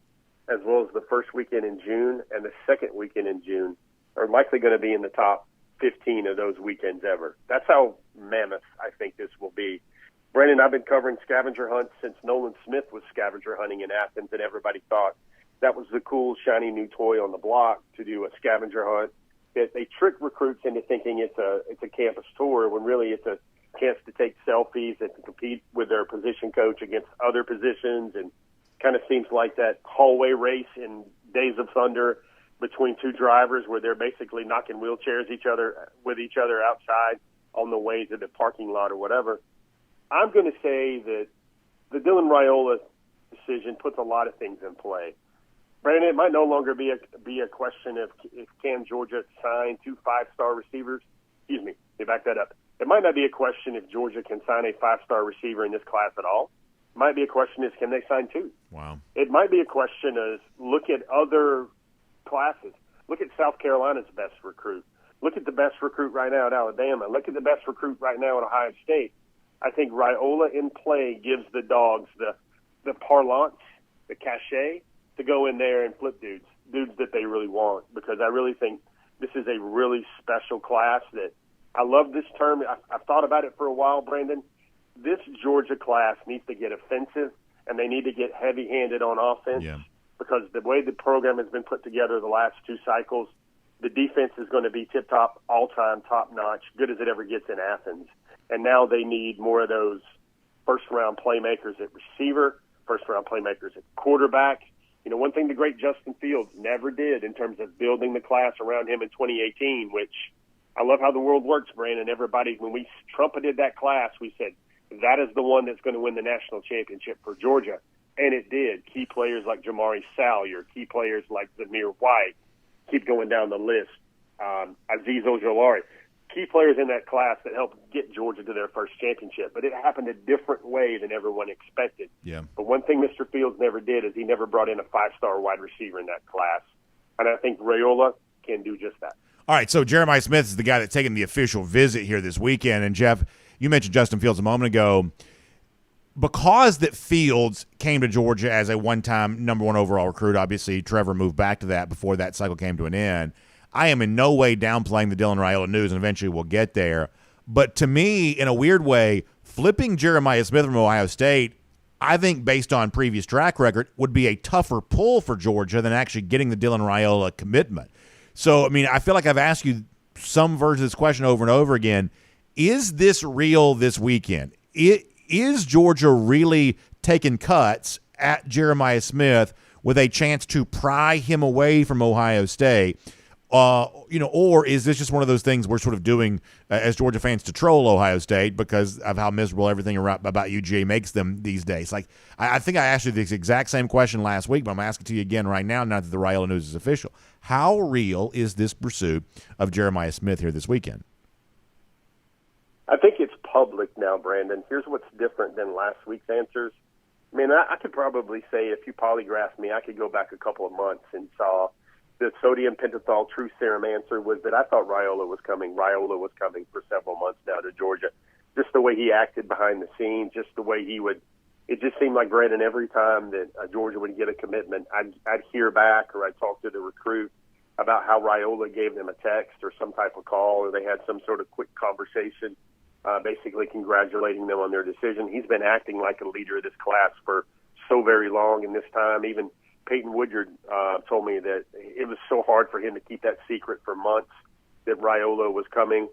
as well as the first weekend in June and the second weekend in June, are likely going to be in the top 15 of those weekends ever. That's how mammoth I think this will be. Brandon, I've been covering scavenger hunts since Nolan Smith was scavenger hunting in Athens, and everybody thought that was the cool, shiny new toy on the block to do a scavenger hunt. They trick recruits into thinking it's a campus tour when really it's a chance to take selfies and to compete with their position coach against other positions, and kind of seems like that hallway race in Days of Thunder between 2 drivers where they're basically knocking wheelchairs with each other outside on the way to the parking lot or whatever. I'm going to say that the Dylan Raiola decision puts a lot of things in play. Brandon, it might no longer be a question of if can Georgia sign 2 5-star receivers. Excuse me, let me back that up. It might not be a question if Georgia can sign a 5-star receiver in this class at all. It might be a question is can they sign 2? Wow. It might be a question of look at other classes. Look at South Carolina's best recruit. Look at the best recruit right now at Alabama. Look at the best recruit right now at Ohio State. I think Raiola in play gives the Dogs the parlance, the cachet to go in there and flip dudes that they really want, because I really think this is a really special class that I love this term. I've thought about it for a while, Brandon. This Georgia class needs to get offensive, and they need to get heavy-handed on offense, because the way the program has been put together the last 2 cycles, the defense is going to be tip-top, all-time, top-notch, good as it ever gets in Athens. And now they need more of those first-round playmakers at receiver, first-round playmakers at quarterback. One thing the great Justin Fields never did in terms of building the class around him in 2018, which I love how the world works, Brandon. Everybody, when we trumpeted that class, we said, that is the one that's going to win the national championship for Georgia. And it did. Key players like Jamari Salyer, key players like Zamir White, keep going down the list. Azeez Ojolari, key players in that class that helped get Georgia to their first championship. But it happened a different way than everyone expected. Yeah. But one thing Mr. Fields never did is he never brought in a 5-star wide receiver in that class. And I think Raiola can do just that. All right, so Jeremiah Smith is the guy that's taking the official visit here this weekend. And, Jeff, you mentioned Justin Fields a moment ago. Because that Fields came to Georgia as a one-time number 1 overall recruit, obviously Trevor moved back to that before that cycle came to an end. I am in no way downplaying the Dylan Raiola news, and eventually we'll get there. But to me, in a weird way, flipping Jeremiah Smith from Ohio State, I think based on previous track record, would be a tougher pull for Georgia than actually getting the Dylan Raiola commitment. So, I mean, I feel like I've asked you some version of this question over and over again. Is this real this weekend? Is Georgia really taking cuts at Jeremiah Smith with a chance to pry him away from Ohio State? Or is this just one of those things we're sort of doing as Georgia fans to troll Ohio State because of how miserable everything about UGA makes them these days? Like, I think I asked you this exact same question last week, but I'm asking it to you again right now, now that the Raiola news is official. How real is this pursuit of Jeremiah Smith here this weekend? I think it's public now, Brandon. Here's what's different than last week's answers. I mean, I could probably say if you polygraphed me, I could go back a couple of months and saw the sodium pentothal true serum answer was that I thought Raiola was coming. Raiola was coming for several months now to Georgia. Just the way he acted behind the scenes, just the way he would – it just seemed like, Brandon, every time that Georgia would get a commitment, I'd hear back or I'd talk to the recruit about how Raiola gave them a text or some type of call or they had some sort of quick conversation. Basically congratulating them on their decision. He's been acting like a leader of this class for so very long, and this time even Peyton Woodyard told me that it was so hard for him to keep that secret for months that Raiola was coming.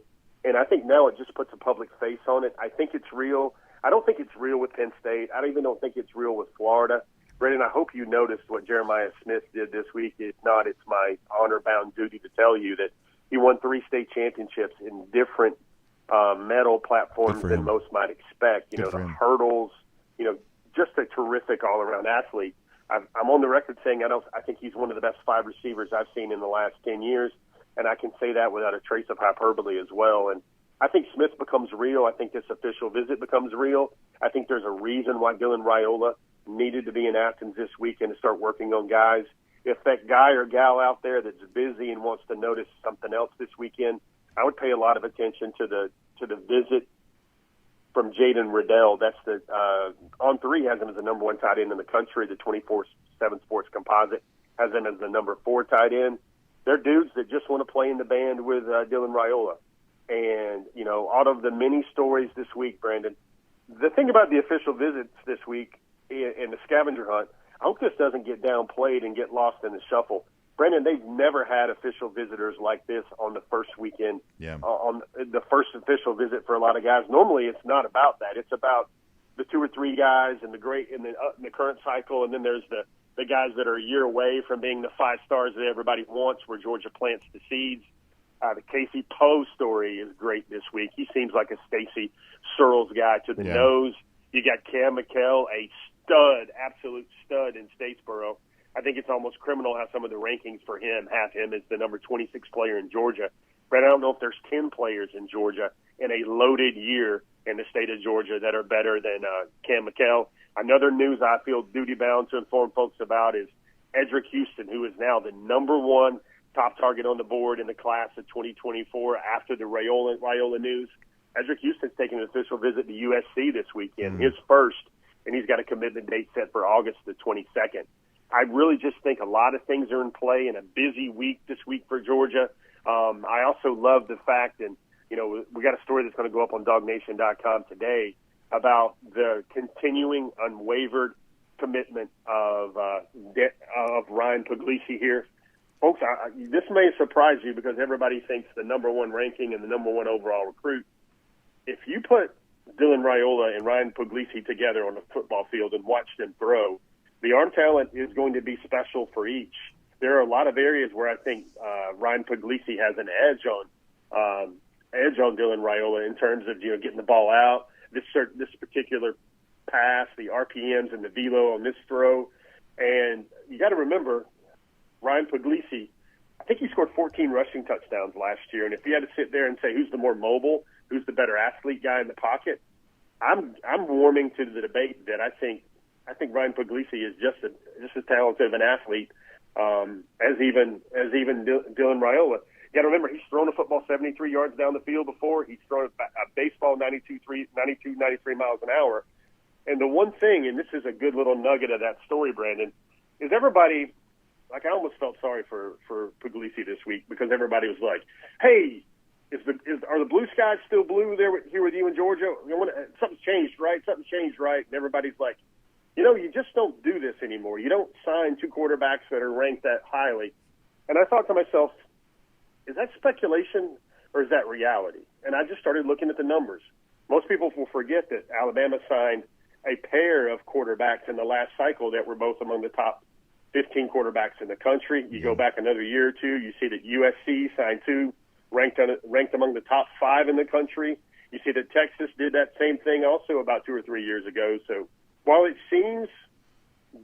And I think now it just puts a public face on it. I think it's real. I don't think it's real with Penn State. I don't think it's real with Florida. Brendan, I hope you noticed what Jeremiah Smith did this week. If not, it's my honor-bound duty to tell you that he won 3 state championships in different medal platforms than most might expect. You know, the hurdles, just a terrific all-around athlete. I'm on the record saying I think he's one of the best 5 receivers I've seen in the last 10 years, and I can say that without a trace of hyperbole as well. And I think Smith becomes real. I think this official visit becomes real. I think there's a reason why Dylan Raiola needed to be in Athens this weekend to start working on guys. If that guy or gal out there that's busy and wants to notice something else this weekend, I would pay a lot of attention to the visit from Jaden Riddell. That's the On3 has him as the number 1 tight end in the country. The 24/7 Sports Composite has him as the number 4 tight end. They're dudes that just want to play in the band with Dylan Raiola. And out of the many stories this week, Brandon, the thing about the official visits this week in the Scavenger Hunt, I hope this doesn't get downplayed and get lost in the shuffle. Brandon, they've never had official visitors like this on the first weekend, on the first official visit for a lot of guys. Normally, it's not about that. It's about the 2 or 3 guys in the current cycle, and then there's the guys that are a year away from being the 5 stars that everybody wants, where Georgia plants the seeds. The Casey Poe story is great this week. He seems like a Stacy Searles guy to the nose. You got Cam McKell, a stud, absolute stud in Statesboro. I think it's almost criminal how some of the rankings for him have him as the number 26 player in Georgia. But I don't know if there's 10 players in Georgia in a loaded year in the state of Georgia that are better than Cam McKell. Another news I feel duty-bound to inform folks about is Edric Houston, who is now the number 1 top target on the board in the class of 2024 after the Raiola news. Edric Houston's taking an official visit to USC this weekend, his first, and he's got a commitment date set for August the 22nd. I really just think a lot of things are in play in a busy week this week for Georgia. I also love the fact, and we got a story that's going to go up on DawgNation.com today about the continuing unwavered commitment of Ryan Puglisi here. Folks, this may surprise you because everybody thinks the number 1 ranking and the number 1 overall recruit. If you put Dylan Raiola and Ryan Puglisi together on the football field and watch them throw, the arm talent is going to be special for each. There are a lot of areas where I think Ryan Puglisi has an edge on Dylan Raiola in terms of getting the ball out. This particular pass, the RPMs and the velo on this throw. And you got to remember, Ryan Puglisi, I think he scored 14 rushing touchdowns last year. And if you had to sit there and say who's the more mobile, who's the better athlete guy in the pocket, I'm warming to the debate that I think Ryan Puglisi is just as talented of an athlete as even Dylan Raiola. You got to remember, he's thrown a football 73 yards down the field before. He's thrown a baseball 92, 93 miles an hour. And the one thing, and this is a good little nugget of that story, Brandon, is everybody, like I almost felt sorry for Puglisi this week because everybody was like, hey, are the blue skies still blue here with you in Georgia? Something's changed, right? Something's changed, right? And everybody's like, you just don't do this anymore. You don't sign two quarterbacks that are ranked that highly. And I thought to myself, is that speculation or is that reality? And I just started looking at the numbers. Most people will forget that Alabama signed a pair of quarterbacks in the last cycle that were both among the top 15 quarterbacks in the country. You go back another year or two, you see that USC signed two, ranked among the top 5 in the country. You see that Texas did that same thing also about 2 or 3 years ago. So while it seems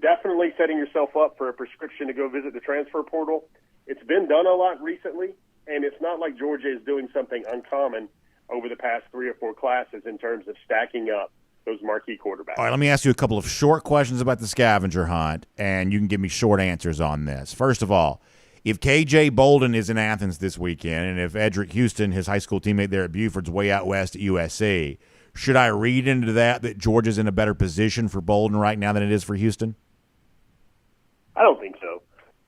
definitely setting yourself up for a prescription to go visit the transfer portal, it's been done a lot recently, and it's not like Georgia is doing something uncommon over the past 3 or 4 classes in terms of stacking up those marquee quarterbacks. All right, let me ask you a couple of short questions about the scavenger hunt, and you can give me short answers on this. First of all, if KJ Bolden is in Athens this weekend, and if Edric Houston, his high school teammate there at Buford's way out west at USC, should I read into that Georgia's in a better position for Bolden right now than it is for Houston? I don't think so.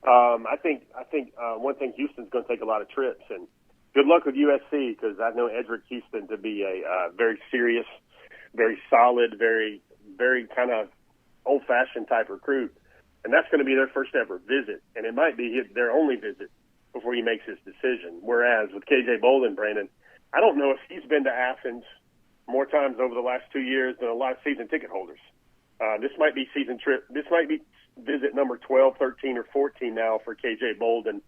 I think one thing, Houston's going to take a lot of trips, and good luck with USC because I know Edric Houston to be a very serious, very solid, very, very kind of old-fashioned type recruit. And that's going to be their first ever visit, and it might be their only visit before he makes his decision. Whereas with KJ Bolden, Brandon, I don't know if he's been to Athens more times over the last 2 years than a lot of season ticket holders. This might be visit number 12, 13, or 14 now for KJ Bolden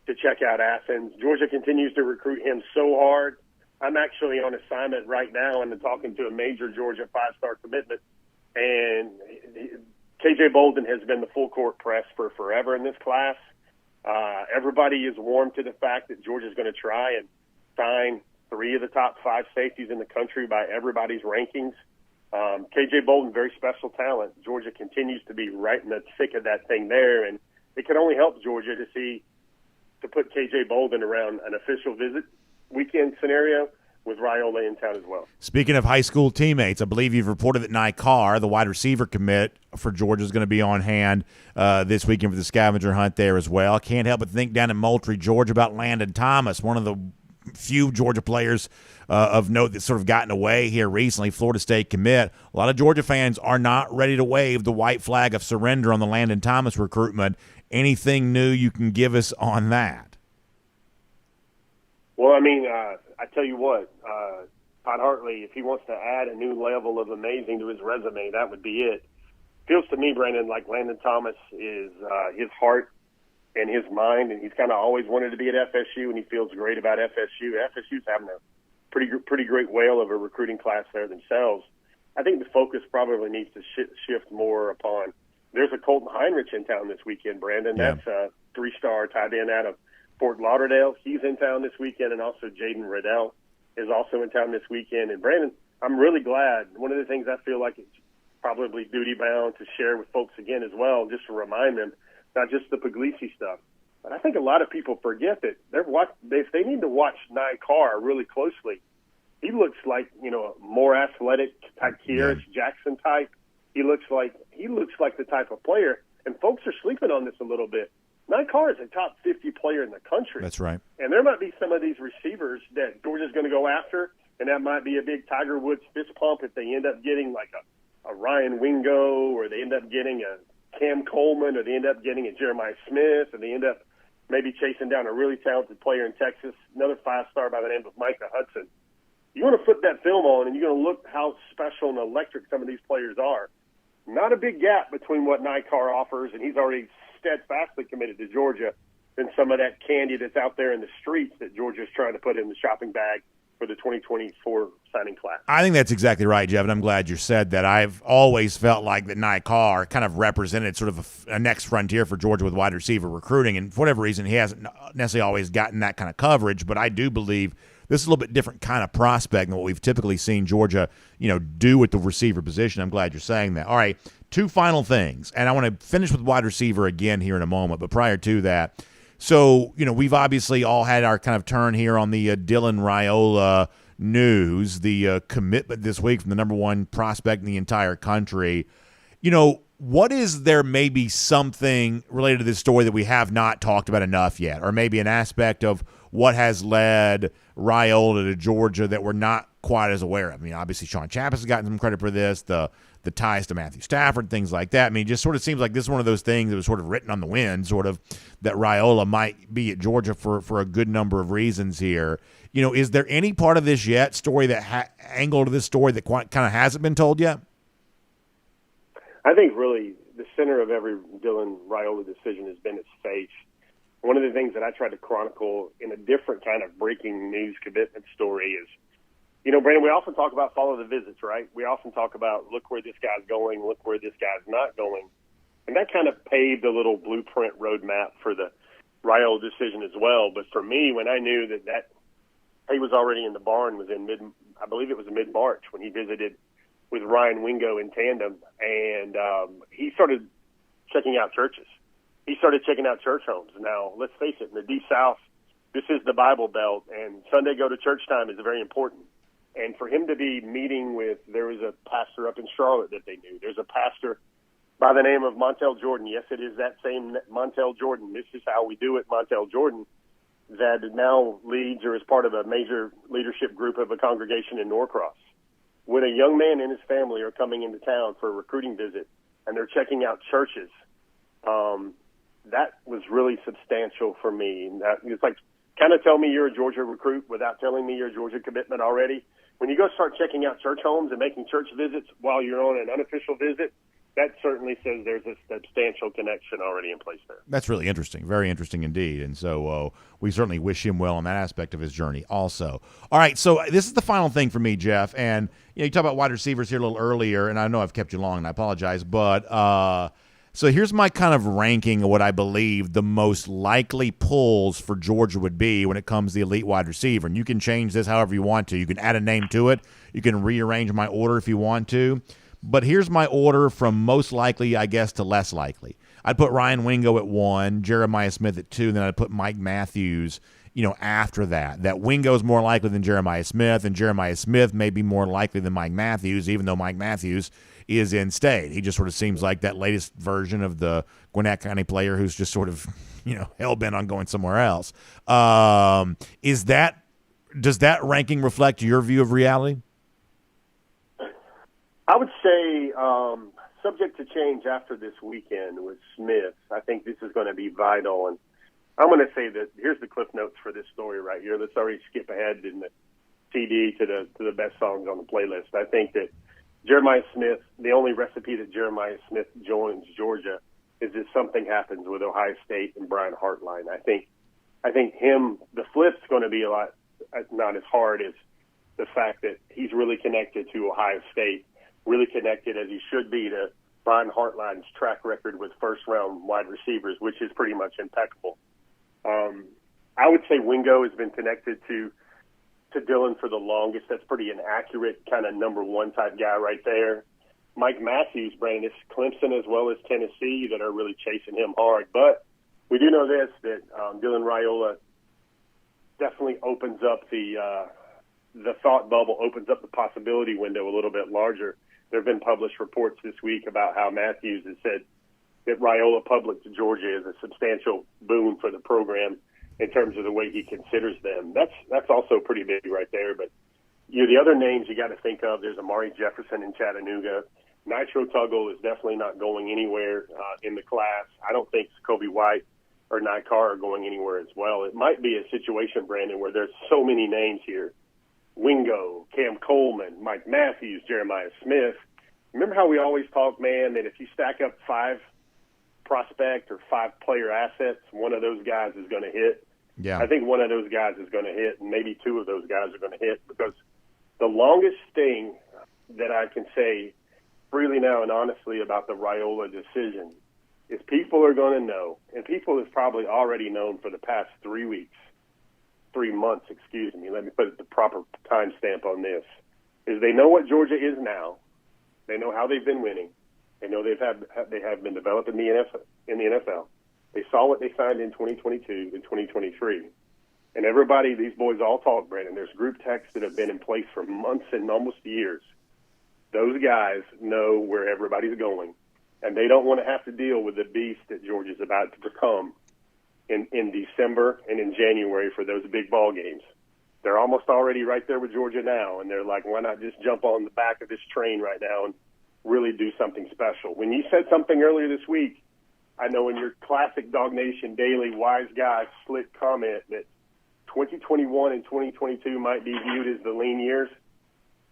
to check out Athens. Georgia continues to recruit him so hard. I'm actually on assignment right now and talking to a major Georgia 5-star commitment, and KJ Bolden has been the full court press for forever in this class. Everybody is warm to the fact that Georgia's going to try and sign 3 of the top 5 safeties in the country by everybody's rankings. KJ Bolden, very special talent. Georgia continues to be right in the thick of that thing there, and it can only help Georgia to put KJ Bolden around an official visit weekend scenario with Raiola in town as well. Speaking of high school teammates, I believe you've reported that Nye Carr, the wide receiver commit for Georgia, is going to be on hand this weekend for the scavenger hunt there as well. I can't help but think down in Moultrie, Georgia, about Landon Thomas, one of the few Georgia players of note that's sort of gotten away here recently, Florida State commit. A lot of Georgia fans are not ready to wave the white flag of surrender on the Landon Thomas recruitment. Anything new you can give us on that? Well, I mean, I tell you what, Todd Hartley, if he wants to add a new level of amazing to his resume, that would be it. Feels to me, Brandon, like Landon Thomas is his heart and his mind, and he's kind of always wanted to be at FSU, and he feels great about FSU. FSU's having a pretty great whale of a recruiting class there themselves. I think the focus probably needs to shift more upon. There's a Colton Heinrich in town this weekend, Brandon. Yeah. That's a 3-star tight end out of Fort Lauderdale. He's in town this weekend, and also Jaden Riddell is also in town this weekend. And Brandon, I'm really glad. One of the things I feel like it's probably duty-bound to share with folks again as well, just to remind them, not just the Puglisi stuff, but I think a lot of people forget that if they need to watch Nye Carr really closely, he looks like, a more athletic type Kieris Jackson type. He looks like the type of player, and folks are sleeping on this a little bit. Nye Carr is a top 50 player in the country. That's right. And there might be some of these receivers that Georgia's going to go after, and that might be a big Tiger Woods fist pump if they end up getting like a Ryan Wingo, or they end up getting a Cam Coleman, or they end up getting a Jeremiah Smith, or they end up maybe chasing down a really talented player in Texas, another 5-star by the name of Micah Hudson. You want to flip that film on, and you're going to look how special and electric some of these players are. Not a big gap between what Nye Carr offers, and he's already steadfastly committed to Georgia, than some of that candy that's out there in the streets that Georgia's trying to put in the shopping bag for the 2024 signing class. I think that's exactly right, Jeff, and I'm glad you said that. I've always felt like that Nick Carr kind of represented sort of a next frontier for Georgia with wide receiver recruiting, and for whatever reason, he hasn't necessarily always gotten that kind of coverage, but I do believe this is a little bit different kind of prospect than what we've typically seen Georgia, do with the receiver position. I'm glad you're saying that. All right, two final things, and I want to finish with wide receiver again here in a moment, but prior to that, so, we've obviously all had our kind of turn here on the Dylan Raiola news, the commitment this week from the number one prospect in the entire country. What is there maybe something related to this story that we have not talked about enough yet, or maybe an aspect of what has led Raiola to Georgia that we're not quite as aware of? I mean, obviously Sean Chappis has gotten some credit for this, the ties to Matthew Stafford, things like that. I mean, it just sort of seems like this is one of those things that was sort of written on the wind, sort of, that Raiola might be at Georgia for a good number of reasons here. Is there any part of this story that angle to this story that kind of hasn't been told yet? I think really the center of every Dylan Raiola decision has been his face. One of the things that I tried to chronicle in a different kind of breaking news commitment story is, Brandon, we often talk about follow the visits, right? We often talk about look where this guy's going, look where this guy's not going. And that kind of paved a little blueprint roadmap for the Raiola decision as well. But for me, when I knew that he was already in the barn, was in mid-March when he visited with Ryan Wingo in tandem, and he started checking out churches. He started checking out church homes. Now, let's face it, in the Deep South, this is the Bible Belt, and Sunday go to church time is very important. And for him to be meeting with, there was a pastor up in Charlotte that they knew. There's a pastor by the name of Montel Jordan. Yes, it is that same Montel Jordan. This is how we do it, Montel Jordan, that now leads or is part of a major leadership group of a congregation in Norcross. When a young man and his family are coming into town for a recruiting visit and they're checking out churches, that was really substantial for me. It's like, kind of tell me you're a Georgia recruit without telling me you're a Georgia commitment already. When you go start checking out church homes and making church visits while you're on an unofficial visit, that certainly says there's a substantial connection already in place there. That's really interesting. Very interesting indeed. And so we certainly wish him well on that aspect of his journey also. All right, so this is the final thing for me, Jeff. And you talked about wide receivers here a little earlier, and I know I've kept you long, and I apologize. But so here's my kind of ranking of what I believe the most likely pulls for Georgia would be when it comes to the elite wide receiver. And you can change this however you want to. You can add a name to it. You can rearrange my order if you want to. But here's my order from most likely, I guess, to less likely. I'd put Ryan Wingo at 1, Jeremiah Smith at 2, and then I'd put Mike Matthews, after that. That Wingo's more likely than Jeremiah Smith, and Jeremiah Smith may be more likely than Mike Matthews, even though Mike Matthews is in state. He just sort of seems like that latest version of the Gwinnett County player who's just sort of, hell-bent on going somewhere else. Does that ranking reflect your view of reality? I would say subject to change after this weekend with Smith. I think this is going to be vital. And I'm going to say that here's the cliff notes for this story right here. Let's already skip ahead in the CD to the best songs on the playlist. I think that Jeremiah Smith, the only recipe that Jeremiah Smith joins Georgia is if something happens with Ohio State and Brian Hartline. I think him, the flip's going to be a lot, not as hard as the fact that he's really connected to Ohio State, really connected as he should be to Brian Hartline's track record with first-round wide receivers, which is pretty much impeccable. I would say Wingo has been connected to Dylan for the longest. That's pretty an accurate kind of number one type guy right there. Mike Matthews, Brandon, it's Clemson as well as Tennessee that are really chasing him hard. But we do know this, that Dylan Raiola definitely opens up the thought bubble, opens up the possibility window a little bit larger. There have been published reports this week about how Matthews has said that Raiola public to Georgia is a substantial boon for the program in terms of the way he considers them. That's also pretty big right there. But the other names you got to think of, there's Amari Jefferson in Chattanooga. Nitro Tuggle is definitely not going anywhere in the class. I don't think Kobe White or Nick Carr are going anywhere as well. It might be a situation, Brandon, where there's so many names here. Wingo, Cam Coleman, Mike Matthews, Jeremiah Smith. Remember how we always talk, man, that if you stack up 5 prospect or 5 player assets, one of those guys is going to hit. Yeah. I think one of those guys is going to hit, and maybe two of those guys are going to hit, because the longest thing that I can say freely now and honestly about the Raiola decision is people are going to know, and people have probably already known for the past 3 months, let me put the proper timestamp on this, is they know what Georgia is now. They know how they've been winning. They know they have been developed in the NFL. They saw what they signed in 2022 and 2023. And everybody, these boys all talk, Brandon. There's group texts that have been in place for months and almost years. Those guys know where everybody's going, and they don't want to have to deal with the beast that Georgia's about to become in December and in January for those big ball games. They're almost already right there with Georgia now, and they're like, why not just jump on the back of this train right now and really do something special? When you said something earlier this week, I know in your classic DawgNation Daily wise guy slick comment that 2021 and 2022 might be viewed as the lean years.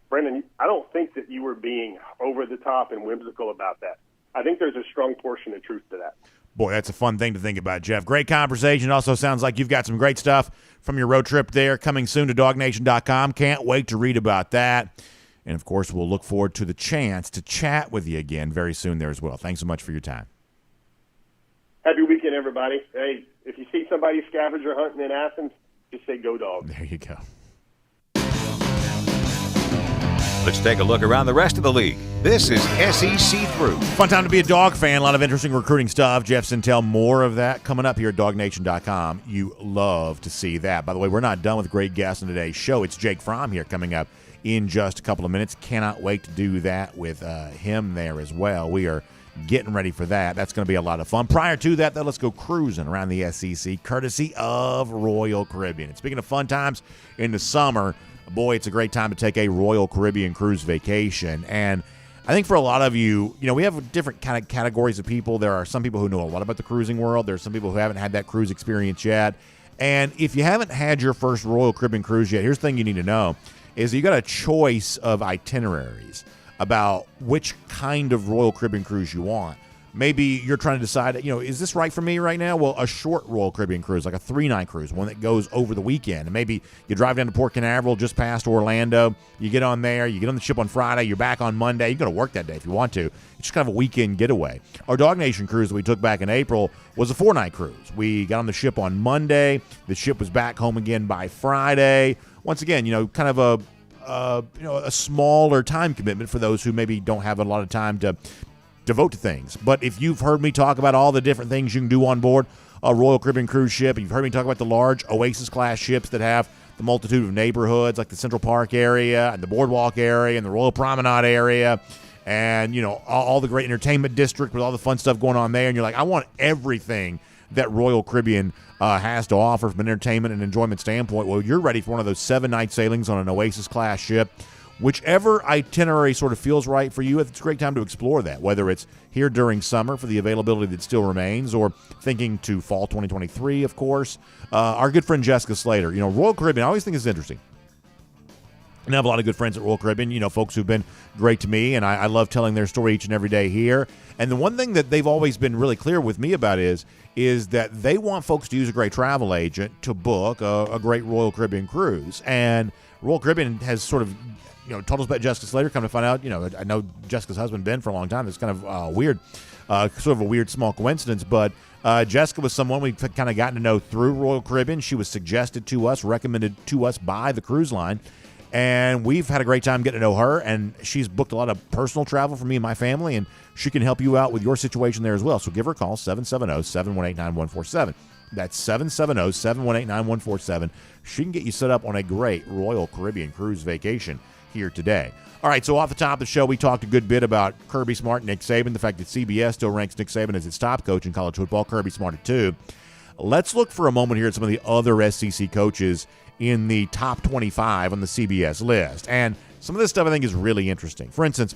Brendan, I don't think that you were being over the top and whimsical about that. I think there's a strong portion of truth to that. Boy, that's a fun thing to think about, Jeff. Great conversation. Also sounds like you've got some great stuff from your road trip there coming soon to DawgNation.com. Can't wait to read about that. And, of course, we'll look forward to the chance to chat with you again very soon there as well. Thanks so much for your time. Happy weekend, everybody. Hey, if you see somebody scavenger hunting in Athens, just say go Dogs. There you go. Let's take a look around the rest of the league. This is SEC Through. Fun time to be a dog fan. A lot of interesting recruiting stuff. Jeff Sentell, more of that coming up here at DawgNation.com. You love to see that. By the way, we're not done with great guests on today's show. It's Jake Fromm here coming up in just a couple of minutes. Cannot wait to do that with him there as well. We are getting ready for that. That's going to be a lot of fun. Prior to that, though, let's go cruising around the SEC, courtesy of Royal Caribbean. And speaking of fun times in the summer, boy, it's a great time to take a Royal Caribbean cruise vacation. And I think for a lot of you, we have different kind of categories of people. There are some people who know a lot about the cruising world. There's some people who haven't had that cruise experience yet. And if you haven't had your first Royal Caribbean cruise yet, here's the thing you need to know, is you got a choice of itineraries about which kind of Royal Caribbean cruise you want. Maybe you're trying to decide, is this right for me right now? Well, a short Royal Caribbean cruise, like a 3-night cruise, one that goes over the weekend. And maybe you drive down to Port Canaveral just past Orlando. You get on there. You get on the ship on Friday. You're back on Monday. You're going to work that day if you want to. It's just kind of a weekend getaway. Our DawgNation cruise that we took back in April was a 4-night cruise. We got on the ship on Monday. The ship was back home again by Friday. Once again, kind of a smaller time commitment for those who maybe don't have a lot of time to devote to things. But if you've heard me talk about all the different things you can do on board a Royal Caribbean cruise ship, you've heard me talk about the large Oasis-class ships that have the multitude of neighborhoods like the Central Park area and the Boardwalk area and the Royal Promenade area and, all the great entertainment district with all the fun stuff going on there. And you're like, I want everything that Royal Caribbean has to offer from an entertainment and enjoyment standpoint. Well, you're ready for one of those 7-night sailings on an Oasis-class ship. Whichever itinerary sort of feels right for you, it's a great time to explore that, whether it's here during summer for the availability that still remains or thinking to fall 2023, of course. Our good friend Jessica Slater, Royal Caribbean, I always think is interesting. And I have a lot of good friends at Royal Caribbean, folks who've been great to me, and I love telling their story each and every day here. And the one thing that they've always been really clear with me about is that they want folks to use a great travel agent to book a great Royal Caribbean cruise. And Royal Caribbean has sort of told us about Jessica Slater. Come to find out, I know Jessica's husband, Ben, for a long time. It's kind of weird, sort of a weird small coincidence. But Jessica was someone we've kind of gotten to know through Royal Caribbean. She was suggested to us, recommended to us by the cruise line. And we've had a great time getting to know her. And she's booked a lot of personal travel for me and my family. And she can help you out with your situation there as well. So give her a call, 770-718-9147. That's 770-718-9147. She can get you set up on a great Royal Caribbean cruise vacation here today. All right, so off the top of the show, we talked a good bit about Kirby Smart, Nick Saban, the fact that CBS still ranks Nick Saban as its top coach in college football. Kirby Smart at 2. Let's look for a moment here at some of the other SEC coaches in the top 25 on the CBS list. And some of this stuff I think is really interesting. For instance,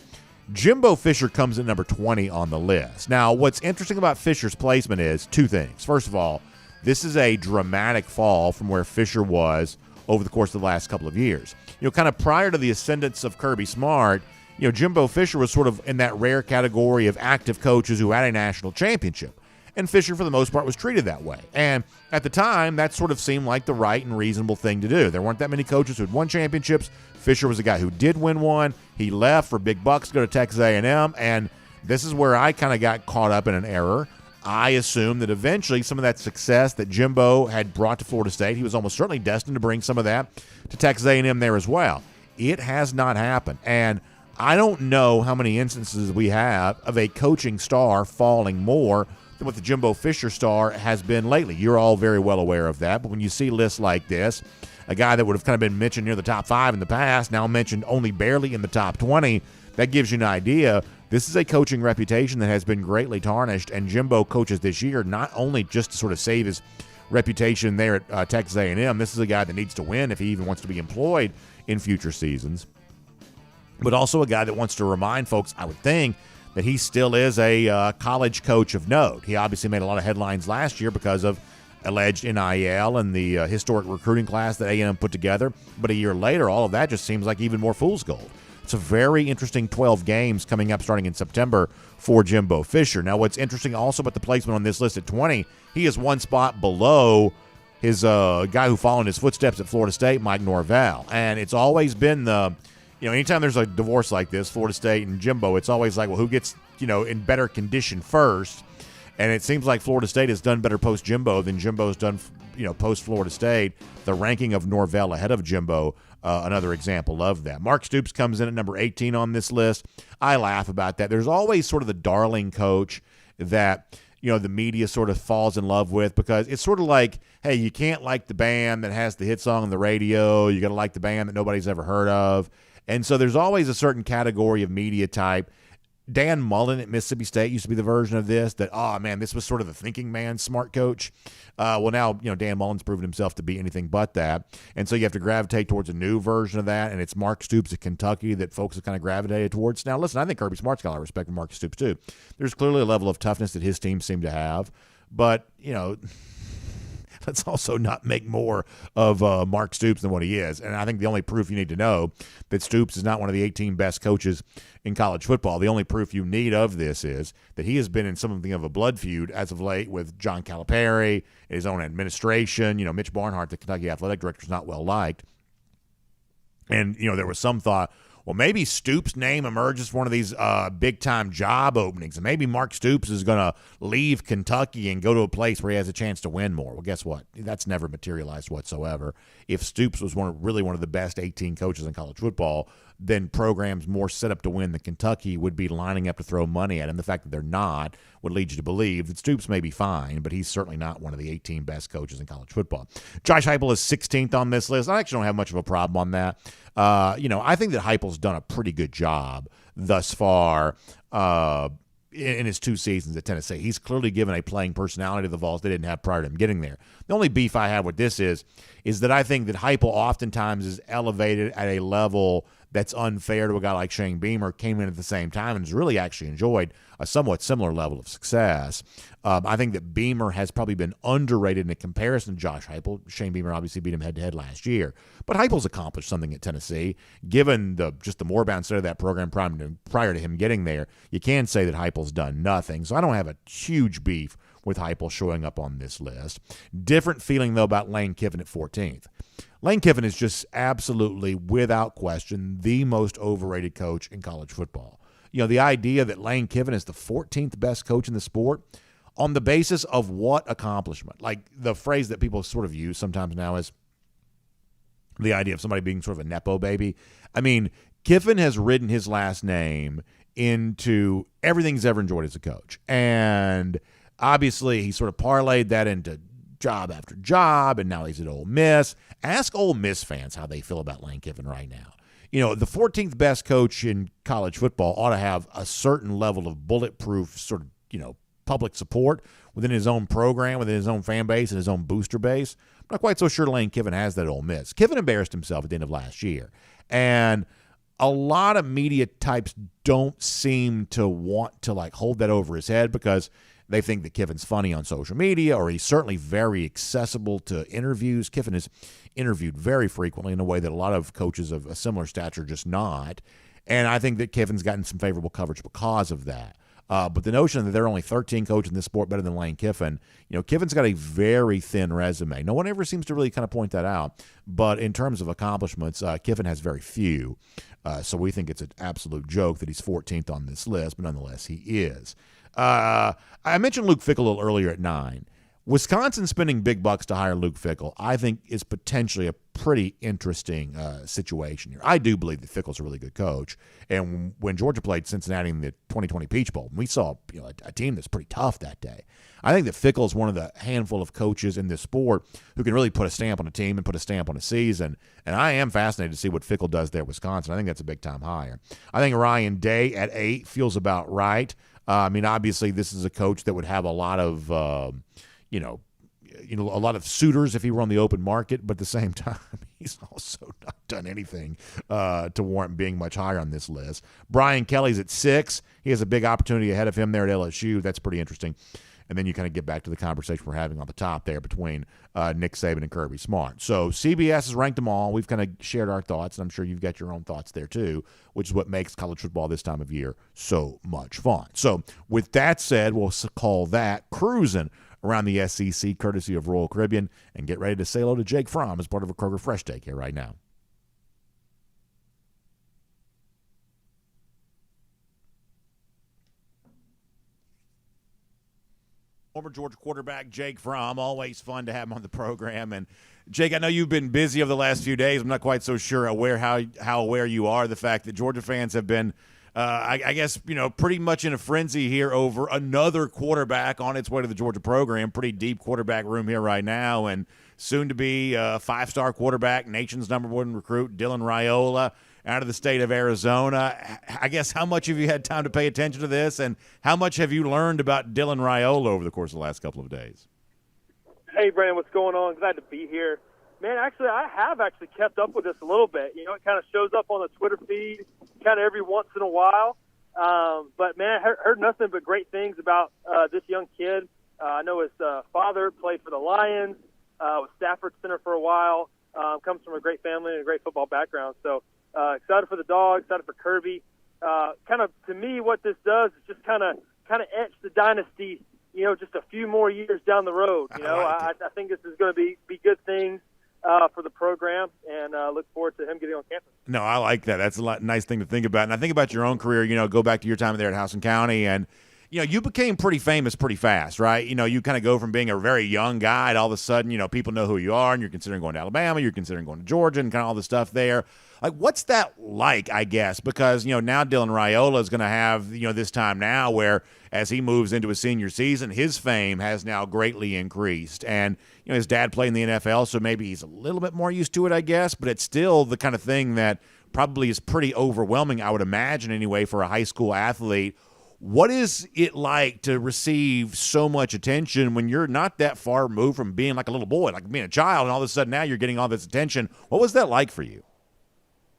Jimbo Fisher comes in number 20 on the list. Now, what's interesting about Fisher's placement is two things. First of all, this is a dramatic fall from where Fisher was over the course of the last couple of years. Kind of prior to the ascendance of Kirby Smart, Jimbo Fisher was sort of in that rare category of active coaches who had a national championship. And Fisher, for the most part, was treated that way. And at the time, that sort of seemed like the right and reasonable thing to do. There weren't that many coaches who had won championships. Fisher was a guy who did win one. He left for big bucks to go to Texas A&M, and this is where I kind of got caught up in an error. I assumed that eventually some of that success that Jimbo had brought to Florida State, he was almost certainly destined to bring some of that to Texas A&M there as well. It has not happened, and I don't know how many instances we have of a coaching star falling more than what the Jimbo Fisher star has been lately. You're all very well aware of that, but when you see lists like this, a guy that would have kind of been mentioned near the top 5 in the past, now mentioned only barely in the top 20, that gives you an idea. This is a coaching reputation that has been greatly tarnished, and Jimbo coaches this year not only just to sort of save his reputation there at Texas A&M. This is a guy that needs to win if he even wants to be employed in future seasons, but also a guy that wants to remind folks, I would think, that he still is a college coach of note. He obviously made a lot of headlines last year because of alleged NIL and the historic recruiting class that A&M put together. But a year later, all of that just seems like even more fool's gold. It's a very interesting 12 games coming up starting in September for Jimbo Fisher. Now, what's interesting also about the placement on this list at 20, he is one spot below his guy who followed in his footsteps at Florida State, Mike Norvell. And it's always been anytime there's a divorce like this, Florida State and Jimbo, it's always like, well, who gets, in better condition first? And it seems like Florida State has done better post-Jimbo than Jimbo's done, post-Florida State. The ranking of Norvell ahead of Jimbo, another example of that. Mark Stoops comes in at number 18 on this list. I laugh about that. There's always sort of the darling coach that, the media sort of falls in love with, because it's sort of like, hey, you can't like the band that has the hit song on the radio. You got to like the band that nobody's ever heard of. And so there's always a certain category of media type. Dan Mullen at Mississippi State used to be the version of this, that, oh, man, this was sort of the thinking man, smart coach. Well, now, Dan Mullen's proven himself to be anything but that. And so you have to gravitate towards a new version of that, and it's Mark Stoops at Kentucky that folks have kind of gravitated towards. Now, listen, I think Kirby Smart's got a lot of respect for Mark Stoops, too. There's clearly a level of toughness that his team seem to have. But, let's also not make more of Mark Stoops than what he is. And I think the only proof you need to know that Stoops is not one of the 18 best coaches in college football, the only proof you need of this is that he has been in something of a blood feud as of late with John Calipari, his own administration. Mitch Barnhart, the Kentucky athletic director, is not well liked. And, there was some thought, well, maybe Stoops' name emerges for one of these big-time job openings, and maybe Mark Stoops is going to leave Kentucky and go to a place where he has a chance to win more. Well, guess what? That's never materialized whatsoever. If Stoops was really one of the best 18 coaches in college football, then programs more set up to win than Kentucky would be lining up to throw money at him. The fact that they're not would lead you to believe that Stoops may be fine, but he's certainly not one of the 18 best coaches in college football. Josh Heupel is 16th on this list. I actually don't have much of a problem on that. I think that Heupel's done a pretty good job thus far in his 2 seasons at Tennessee. He's clearly given a playing personality to the Vols they didn't have prior to him getting there. The only beef I have with this is that I think that Heupel oftentimes is elevated at a level that's unfair to a guy like Shane Beamer, came in at the same time and has really actually enjoyed a somewhat similar level of success. I think that Beamer has probably been underrated in comparison to Josh Heupel. Shane Beamer obviously beat him head-to-head last year. But Heupel's accomplished something at Tennessee. Given the more-bound state of that program prior to him getting there, you can say that Heupel's done nothing. So I don't have a huge beef with Heupel showing up on this list. Different feeling, though, about Lane Kiffin at 14th. Lane Kiffin is just absolutely, without question, the most overrated coach in college football. The idea that Lane Kiffin is the 14th best coach in the sport, on the basis of what accomplishment? Like the phrase that people sort of use sometimes now is the idea of somebody being sort of a Nepo baby. I mean, Kiffin has ridden his last name into everything he's ever enjoyed as a coach. And obviously he sort of parlayed that into job after job, and now he's at Ole Miss. Ask Ole Miss fans how they feel about Lane Kiffin right now. The 14th best coach in college football ought to have a certain level of bulletproof sort of, public support within his own program, within his own fan base and his own booster base. I'm not quite so sure Lane Kiffin has that at Ole Miss. Kiffin embarrassed himself at the end of last year. And a lot of media types don't seem to want to hold that over his head because they think that Kiffin's funny on social media, or he's certainly very accessible to interviews. Kiffin is interviewed very frequently in a way that a lot of coaches of a similar stature just not. And I think that Kiffin's gotten some favorable coverage because of that. But the notion that there are only 13 coaches in this sport better than Lane Kiffin, Kiffin's got a very thin resume. No one ever seems to really kind of point that out. But in terms of accomplishments, Kiffin has very few. So we think it's an absolute joke that he's 14th on this list, but nonetheless, he is. I mentioned Luke Fickell a little earlier at 9. Wisconsin spending big bucks to hire Luke Fickell, I think, is potentially a pretty interesting situation here. I do believe that Fickell's a really good coach. And when Georgia played Cincinnati in the 2020 Peach Bowl, we saw a team that's pretty tough that day. I think that Fickell is one of the handful of coaches in this sport who can really put a stamp on a team and put a stamp on a season. And I am fascinated to see what Fickell does there at Wisconsin. I think that's a big-time hire. I think Ryan Day at 8 feels about right. Obviously, this is a coach that would have a lot of a lot of suitors if he were on the open market, but at the same time, he's also not done anything to warrant being much higher on this list. Brian Kelly's at 6. He has a big opportunity ahead of him there at LSU. That's pretty interesting. And then you kind of get back to the conversation we're having on the top there between Nick Saban and Kirby Smart. So CBS has ranked them all. We've kind of shared our thoughts, and I'm sure you've got your own thoughts there too, which is what makes college football this time of year so much fun. So with that said, we'll call that cruising around the SEC, courtesy of Royal Caribbean, and get ready to say hello to Jake Fromm as part of a Kroger Fresh Take here right now. Former Georgia quarterback Jake Fromm, always fun to have him on the program. And Jake, I know you've been busy over the last few days. I'm not quite so sure how aware you are of the fact that Georgia fans have been I guess, pretty much in a frenzy here over another quarterback on its way to the Georgia program. Pretty deep quarterback room here right now, and soon to be a 5-star quarterback, nation's #1 recruit, Dylan Raiola, out of the state of Arizona. I guess how much have you had time to pay attention to this, and how much have you learned about Dylan Raiola over the course of the last couple of days? Hey, Brandon, what's going on? Glad to be here. Man, I have kept up with this a little bit. It kind of shows up on the Twitter feed kind of every once in a while. But, man, I heard nothing but great things about this young kid. I know his father played for the Lions, was Stafford Center for a while, comes from a great family and a great football background. So excited for the Dogs, excited for Kirby. Kind of, to me, what this does is just kind of etch the dynasty, just a few more years down the road. I think this is going to be good things for the program, and look forward to him getting on campus. No, I like that. That's a nice thing to think about. And I think about your own career, go back to your time there at Houston County, and, you became pretty famous pretty fast, right? You kind of go from being a very young guy to all of a sudden, people know who you are, and you're considering going to Alabama, you're considering going to Georgia, and kind of all the stuff there. Like, what's that like, I guess? Because, now Dylan Raiola is going to have, this time now where as he moves into his senior season, his fame has now greatly increased. And, his dad played in the NFL, so maybe he's a little bit more used to it, I guess. But it's still the kind of thing that probably is pretty overwhelming, I would imagine anyway, for a high school athlete. What is it like to receive so much attention when you're not that far removed from being like a little boy, like being a child, and all of a sudden now you're getting all this attention? What was that like for you?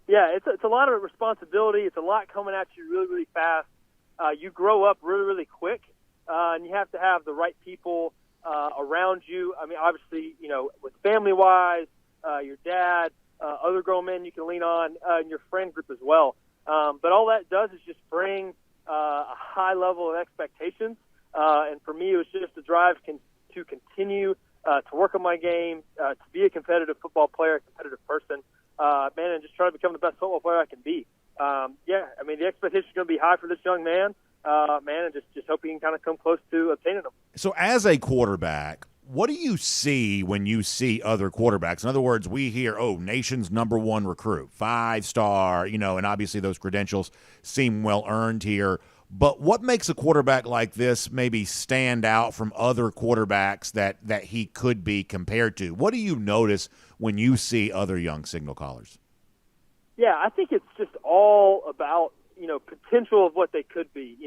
Yeah, it's a lot of responsibility. It's a lot coming at you really, really fast. You grow up really, really quick, and you have to have the right people around you. I mean, obviously, with family-wise, your dad, other grown men you can lean on, and your friend group as well. But all that does is just bring a high level of expectations. And for me, it was just a drive to continue to work on my game, to be a competitive football player, a competitive person. And just try to become the best football player I can be. The expectation is going to be high for this young man, and just hope he can kind of come close to obtaining them. So as a quarterback, what do you see when you see other quarterbacks? In other words, we hear, nation's #1 recruit, 5-star, and obviously those credentials seem well earned here. But what makes a quarterback like this maybe stand out from other quarterbacks that he could be compared to? What do you notice when you see other young signal callers? Yeah, I think it's just all about, potential of what they could be.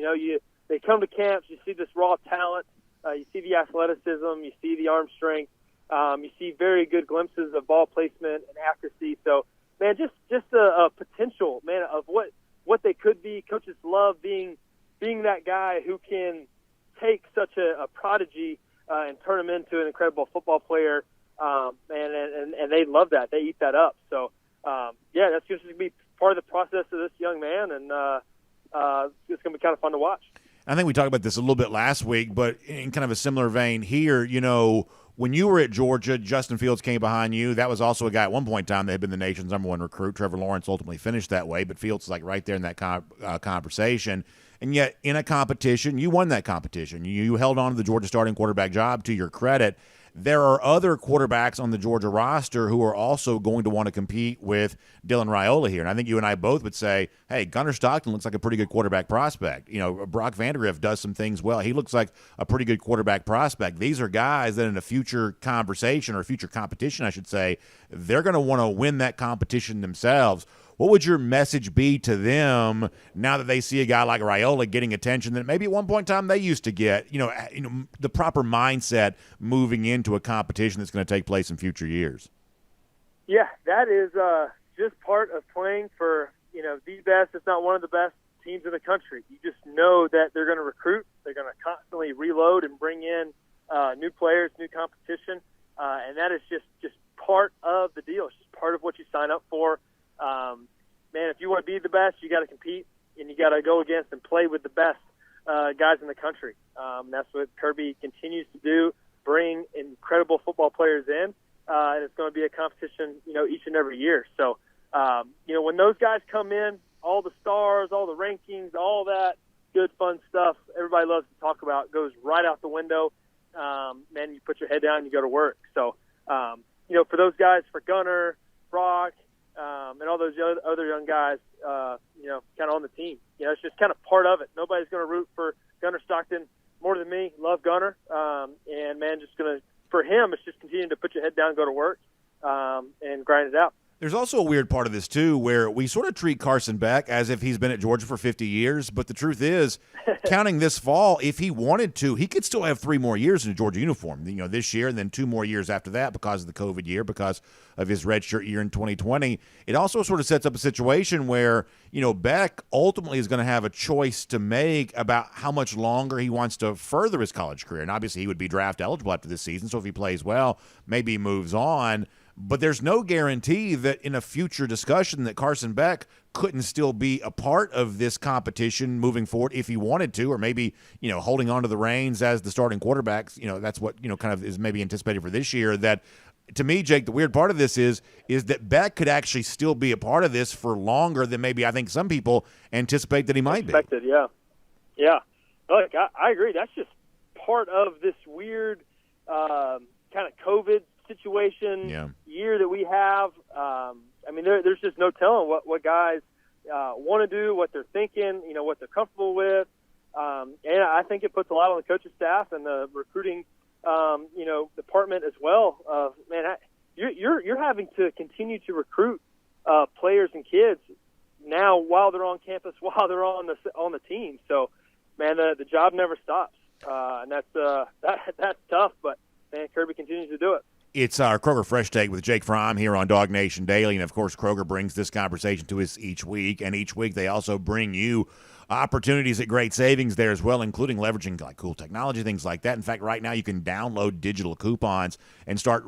They come to camps, you see this raw talent, you see the athleticism, you see the arm strength, you see very good glimpses of ball placement and accuracy. So, man, just a potential, man, of what they could be. Coaches love being that guy who can take such a prodigy and turn him into an incredible football player, and they love that. They eat that up. So, that's just going to be part of the process of this young man, and it's going to be kind of fun to watch. I think we talked about this a little bit last week, but in kind of a similar vein here, when you were at Georgia, Justin Fields came behind you. That was also a guy at one point in time that had been the nation's number one recruit. Trevor Lawrence ultimately finished that way, but Fields is like right there in that conversation. And yet, in a competition, you won that competition. You held on to the Georgia starting quarterback job, to your credit. There are other quarterbacks on the Georgia roster who are also going to want to compete with Dylan Raiola here. And I think you and I both would say, hey, Gunnar Stockton looks like a pretty good quarterback prospect. Brock Vandagriff does some things well. He looks like a pretty good quarterback prospect. These are guys that in a future conversation or future competition, I should say, they're going to want to win that competition themselves. What would your message be to them now that they see a guy like Raiola getting attention that maybe at one point in time they used to get? The proper mindset moving into a competition that's going to take place in future years. Yeah, that is just part of playing for the best, if not one of the best teams in the country. You just know that they're going to recruit, they're going to constantly reload and bring in new players, new competition, and that is just part of the deal. It's just part of what you sign up for. Man, if you want to be the best, you got to compete, and you got to go against and play with the best guys in the country. That's what Kirby continues to do, bring incredible football players in, and it's going to be a competition, each and every year. So, when those guys come in, all the stars, all the rankings, all that good, fun stuff everybody loves to talk about goes right out the window. Man, you put your head down and you go to work. So, for those guys, for Gunnar, Brock, and all those other young guys, kind of on the team. It's just kind of part of it. Nobody's going to root for Gunnar Stockton more than me. Love Gunnar. And, man, for him, it's just continuing to put your head down and go to work and grind it out. There's also a weird part of this, too, where we sort of treat Carson Beck as if he's been at Georgia for 50 years. But the truth is, counting this fall, if he wanted to, he could still have 3 more years in a Georgia uniform, this year and then 2 more years after that because of the COVID year, because of his redshirt year in 2020. It also sort of sets up a situation where, Beck ultimately is going to have a choice to make about how much longer he wants to further his college career. And obviously he would be draft eligible after this season, so if he plays well, maybe he moves on. But there's no guarantee that in a future discussion that Carson Beck couldn't still be a part of this competition moving forward if he wanted to, or maybe, holding on to the reins as the starting quarterback. That's what, kind of is maybe anticipated for this year. That, to me, Jake, the weird part of this is that Beck could actually still be a part of this for longer than maybe I think some people anticipate that he might be. Yeah. Yeah. Look, I agree. That's just part of this weird kind of COVID situation year that we have. There's just no telling what guys want to do, what they're thinking, what they're comfortable with. And I think it puts a lot on the coaching staff and the recruiting, department as well. You're having to continue to recruit players and kids now while they're on campus, while they're on the team. So, man, the job never stops, and that's tough. But man, Kirby continues to do it. It's our Kroger Fresh Take with Jake Fromm here on DawgNation Daily. And, of course, Kroger brings this conversation to us each week. And each week they also bring you opportunities at great savings there as well, including leveraging like cool technology, things like that. In fact, right now you can download digital coupons and start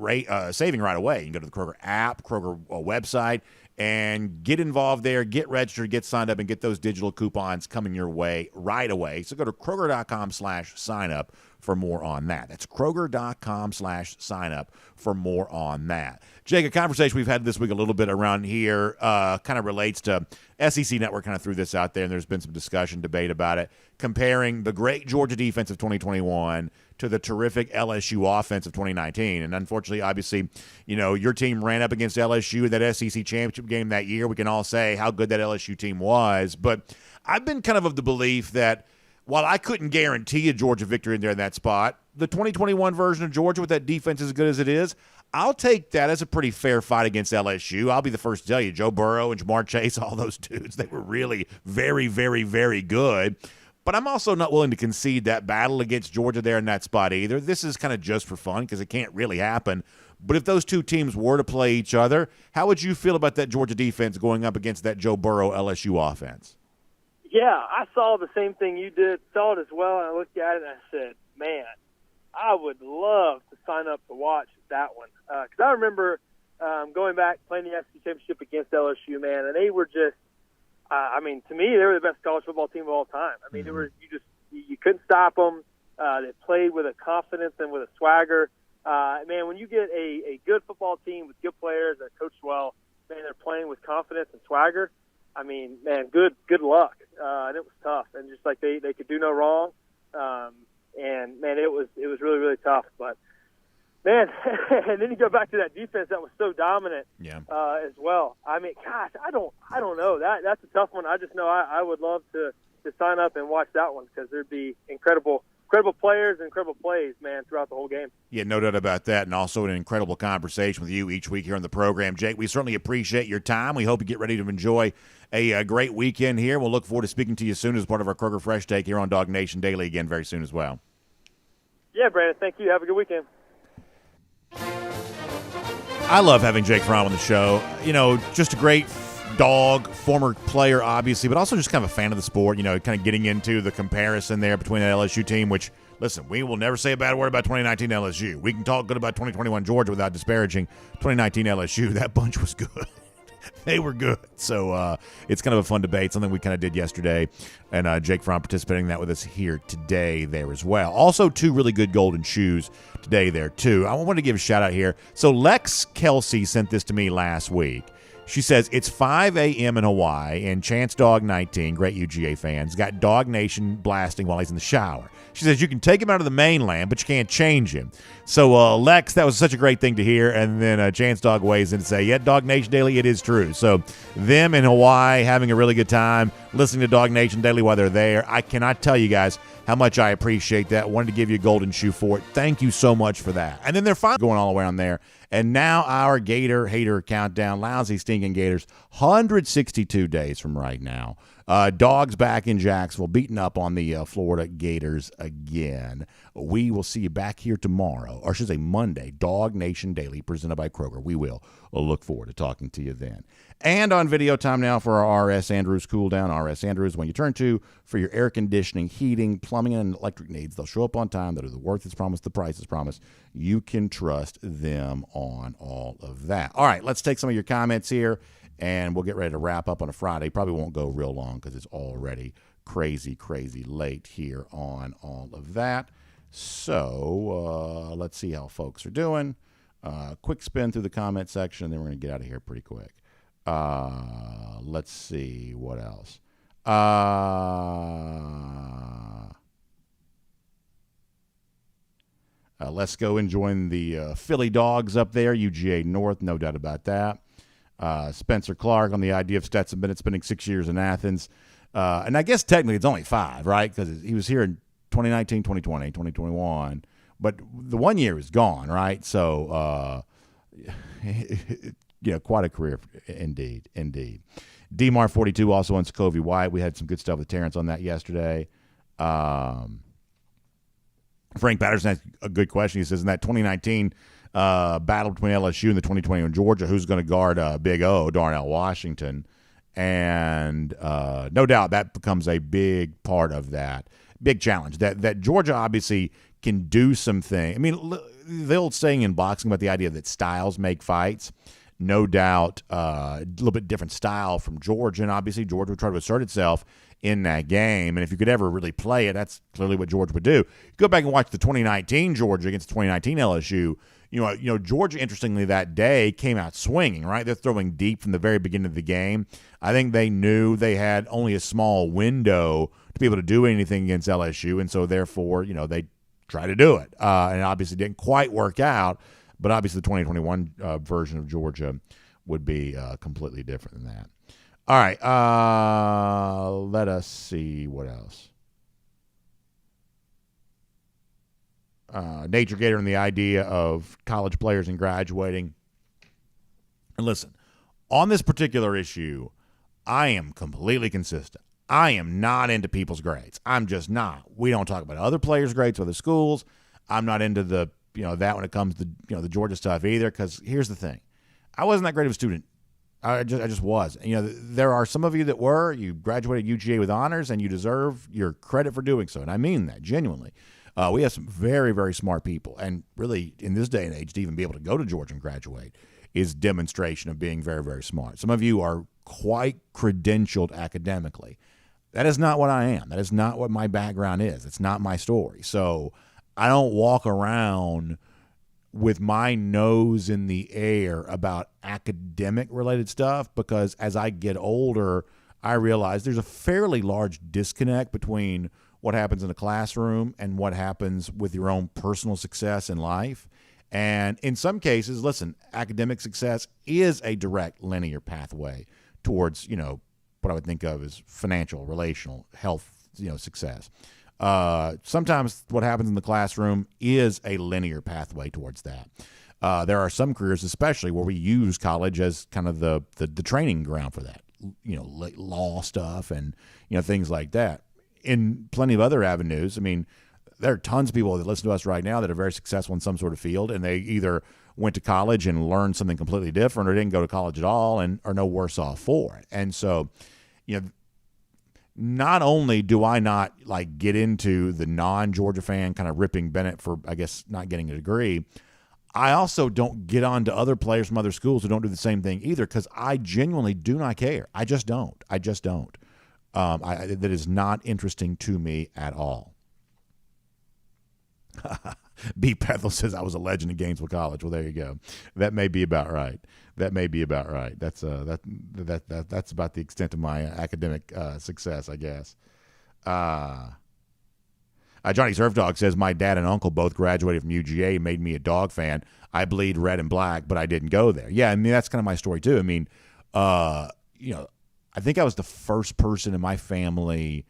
saving right away. You can go to the Kroger app, Kroger website, and get involved there, get registered, get signed up, and get those digital coupons coming your way right away. So go to Kroger.com/signup for more on that. That's Kroger.com/signup for more on that. Jake, a conversation we've had this week a little bit around here kind of relates to SEC Network kind of threw this out there, and there's been some discussion, debate about it, comparing the great Georgia defense of 2021 to the terrific LSU offense of 2019. And unfortunately, obviously, your team ran up against LSU in that SEC championship game that year. We can all say how good that LSU team was. But I've been kind of the belief that while I couldn't guarantee a Georgia victory in there in that spot, the 2021 version of Georgia with that defense as good as it is, I'll take that as a pretty fair fight against LSU. I'll be the first to tell you, Joe Burrow and Jamar Chase, all those dudes, they were really very, very, very good. But I'm also not willing to concede that battle against Georgia there in that spot either. This is kind of just for fun because it can't really happen. But if those two teams were to play each other, how would you feel about that Georgia defense going up against that Joe Burrow LSU offense? Yeah, I saw the same thing you did, saw it as well, and I looked at it and I said, man, I would love to sign up to watch that one. Because I remember going back, playing the SEC Championship against LSU, man, and they were just, to me, they were the best college football team of all time. I mean, You couldn't stop them. They played with a confidence and with a swagger. Man, when you get a good football team with good players that coach well, man, they're playing with confidence and swagger. I mean, man, good luck. And it was tough, and just like they could do no wrong. And man, it was really, really tough. But man, and then you go back to that defense that was so dominant, as well. I mean, gosh, I don't know. That's a tough one. I just know I would love to sign up and watch that one, because there'd be incredible players and incredible plays, man, throughout the whole game. Yeah, no doubt about that, and also an incredible conversation with you each week here on the program. Jake, we certainly appreciate your time. We hope you get ready to enjoy a great weekend here. We'll look forward to speaking to you soon as part of our Kroger Fresh Take here on DawgNation Daily again very soon as well. Yeah, Brandon, thank you. Have a good weekend. I love having Jake Fromm on the show. You know, just a great dog, former player, obviously, but also just kind of a fan of the sport, you know, kind of getting into the comparison there between the LSU team, which, listen, we will never say a bad word about 2019 LSU. We can talk good about 2021 Georgia without disparaging 2019 LSU. That bunch was good. They were good. So it's kind of a fun debate, something we kind of did yesterday, and Jake Fromm participating in that with us here today there as well. Also, 2 really good golden shoes today there, too. I want to give a shout-out here. So Lex Kelsey sent this to me last week. She says, it's 5 a.m. in Hawaii, and Chance Dog 19, great UGA fans, got Dog Nation blasting while he's in the shower. She says, you can take him out of the mainland, but you can't change him. So, Lex, that was such a great thing to hear. And then Chance Dog weighs in to say, yeah, DawgNation Daily, it is true. So, them in Hawaii having a really good time, listening to DawgNation Daily while they're there. I cannot tell you guys how much I appreciate that. Wanted to give you a golden shoe for it. Thank you so much for that. And then they're finally going all around there. And now our Gator Hater countdown, lousy stinking Gators, 162 days from right now. Dogs back in Jacksonville, beating up on the Florida Gators again. We will see you back here tomorrow, or I should say Monday, DawgNation Daily, presented by Kroger. We will look forward to talking to you then. And on video time now for our R.S. Andrews cool down. R.S. Andrews, when you turn to for your air conditioning, heating, plumbing, and electric needs, they'll show up on time. They're the worth is promised, the price is promised. You can trust them on all of that. All right, let's take some of your comments here, and we'll get ready to wrap up on a Friday. Probably won't go real long because it's already crazy late here on all of that. So let's see how folks are doing. Quick spin through the comment section, and then we're going to get out of here pretty quick. Let's see what else. Let's go and join the Philly Dogs up there, UGA North, no doubt about that. Spencer Clark on the idea of Stetson Bennett spending 6 years in Athens. And I guess technically it's only 5, right? Because he was here in 2019, 2020, 2021. But the 1 year is gone, right? So, yeah, quite a career indeed. DMAR42 also on Sokovia White. We had some good stuff with Terrence on that yesterday. Frank Patterson has a good question. He says, in that 2019 battle between LSU and the 2021 Georgia, who's going to guard Big O, Darnell Washington? And no doubt that becomes a big part of that. Big challenge. That Georgia obviously can do something. I mean, the old saying in boxing about the idea that styles make fights. No doubt a little bit different style from Georgia, and obviously Georgia would try to assert itself in that game. And if you could ever really play it, that's clearly what Georgia would do. Go back and watch the 2019 Georgia against the 2019 LSU. You know, Georgia, interestingly, that day came out swinging, right? They're throwing deep from the very beginning of the game. I think they knew they had only a small window to be able to do anything against LSU, and so therefore, you know, they tried to do it. And it obviously didn't quite work out, but obviously the 2021 version of Georgia would be completely different than that. All right, let us see what else. Nature Gator and the idea of college players and graduating. And listen, on this particular issue, I am completely consistent. I am not into people's grades. I'm just not. We don't talk about other players' grades or other schools. I'm not into that when it comes to the Georgia stuff either. Because here's the thing, I wasn't that great of a student. I just was. There are some of you that were. You graduated UGA with honors, and you deserve your credit for doing so. And I mean that genuinely. We have some very, very smart people, and really in this day and age, to even be able to go to Georgia and graduate is demonstration of being very, very smart. Some of you are quite credentialed academically. That is not what I am. That is not what my background is. It's not my story. So I don't walk around with my nose in the air about academic related stuff, because as I get older, I realize there's a fairly large disconnect between what happens in the classroom and what happens with your own personal success in life. And in some cases, listen, academic success is a direct linear pathway towards, what I would think of as financial, relational, health, success. Sometimes what happens in the classroom is a linear pathway towards that. There are some careers, especially, where we use college as kind of the training ground for that, law stuff and, things like that. In plenty of other avenues, I mean, there are tons of people that listen to us right now that are very successful in some sort of field, and they either went to college and learned something completely different, or didn't go to college at all and are no worse off for it. And so, not only do I not get into the non-Georgia fan kind of ripping Bennett for, I guess, not getting a degree, I also don't get on to other players from other schools who don't do the same thing either, because I genuinely do not care. I just don't. That is not interesting to me at all. B. Pethel says I was a legend at Gainesville College. Well, there you go. That may be about right. That's that's about the extent of my academic success, I guess. Johnny Surfdog says my dad and uncle both graduated from UGA, made me a Dog fan. I bleed red and black, but I didn't go there. Yeah, I mean, that's kind of my story too. I mean, I think I was the first person in my family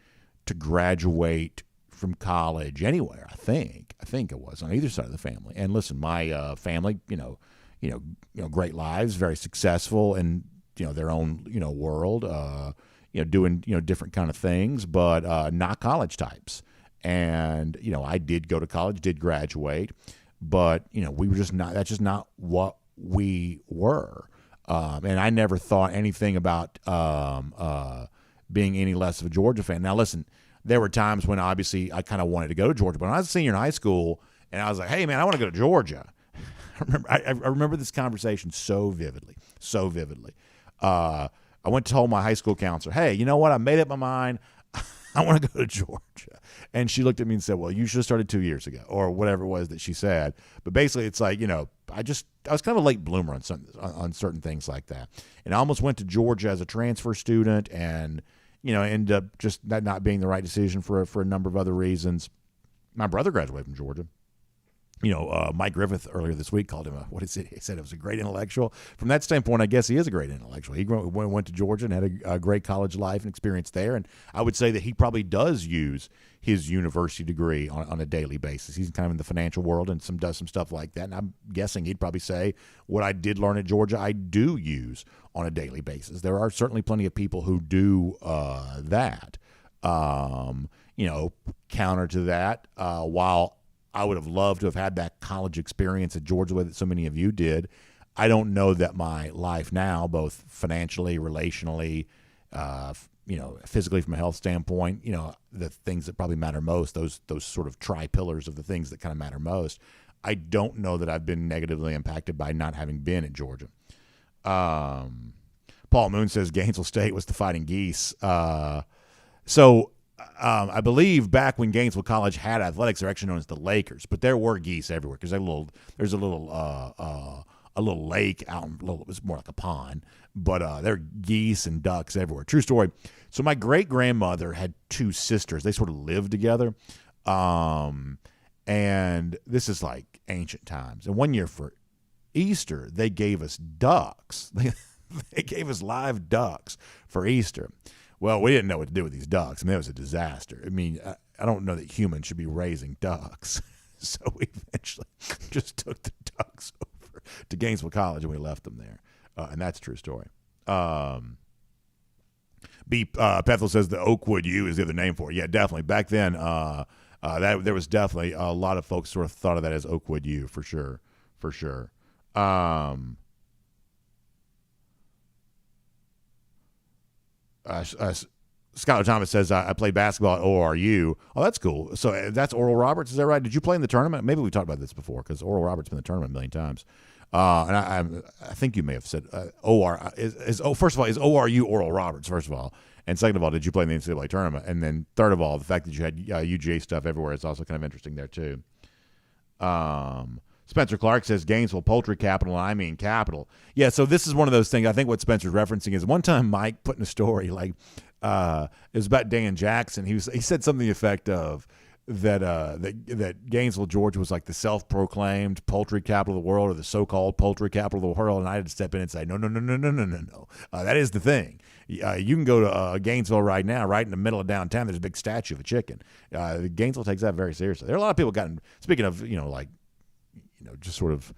to graduate from college anywhere. I think it was on either side of the family. And listen, my family, great lives, very successful in their own world, doing different kind of things, but not college types. And I did go to college, did graduate, but we were just not. That's just not what we were. And I never thought anything about being any less of a Georgia fan. Now, listen, there were times when obviously I kind of wanted to go to Georgia, but when I was a senior in high school and I was like, hey, man, I want to go to Georgia. I remember this conversation so vividly. I went to tell my high school counselor, hey, you know what? I made up my mind. I want to go to Georgia. And she looked at me and said, well, you should have started 2 years ago, or whatever it was that she said. But basically it's like, I was kind of a late bloomer on certain things like that. And I almost went to Georgia as a transfer student and, ended up just that not being the right decision for a number of other reasons. My brother graduated from Georgia. Mike Griffith earlier this week called him he said it was a great intellectual. From that standpoint, I guess he is a great intellectual. He went to Georgia and had a great college life and experience there. And I would say that he probably does use his university degree on a daily basis. He's kind of in the financial world and does some stuff like that. And I'm guessing he'd probably say what I did learn at Georgia, I do use on a daily basis. There are certainly plenty of people who do that. Counter to that, while I would have loved to have had that college experience at Georgia that so many of you did, I don't know that my life now, both financially, relationally, physically from a health standpoint, the things that probably matter most, those sort of tri-pillars of the things that kind of matter most, I don't know that I've been negatively impacted by not having been at Georgia. Paul Moon says Gainesville State was the Fighting Geese. I believe back when Gainesville College had athletics, they're actually known as the Lakers, but there were geese everywhere because there's a little lake out. It was more like a pond, but there are geese and ducks everywhere. True story. So my great grandmother had two sisters. They sort of lived together, and this is like ancient times. And one year for Easter, they gave us ducks. They gave us live ducks for Easter. Well, we didn't know what to do with these ducks. I mean, it was a disaster. I mean, I don't know that humans should be raising ducks. So we eventually just took the ducks over to Gainesville College and we left them there. And that's a true story. Pethel says the Oakwood U is the other name for it. Yeah, definitely. Back then, there was definitely a lot of folks sort of thought of that as Oakwood U for sure. Skylar Thomas says, I played basketball at ORU. Oh, that's cool. So that's Oral Roberts. Is that right? Did you play in the tournament? Maybe we talked about this before because Oral Roberts has been in the tournament a million times. And I think you may have said OR. First of all, is ORU Oral Roberts, first of all? And second of all, did you play in the NCAA tournament? And then third of all, the fact that you had UGA stuff everywhere is also kind of interesting there, too. Spencer Clark says Gainesville Poultry Capital, and I mean capital. Yeah, so this is one of those things. I think what Spencer's referencing is one time Mike put in a story, like, it was about Dan Jackson. He said something to the effect of that Gainesville, Georgia was like the self-proclaimed poultry capital of the world, or the so-called poultry capital of the world, and I had to step in and say, no. That is the thing. You can go to Gainesville right now, right in the middle of downtown. There's a big statue of a chicken. Gainesville takes that very seriously. There are a lot of people gotten. Speaking of, just sort of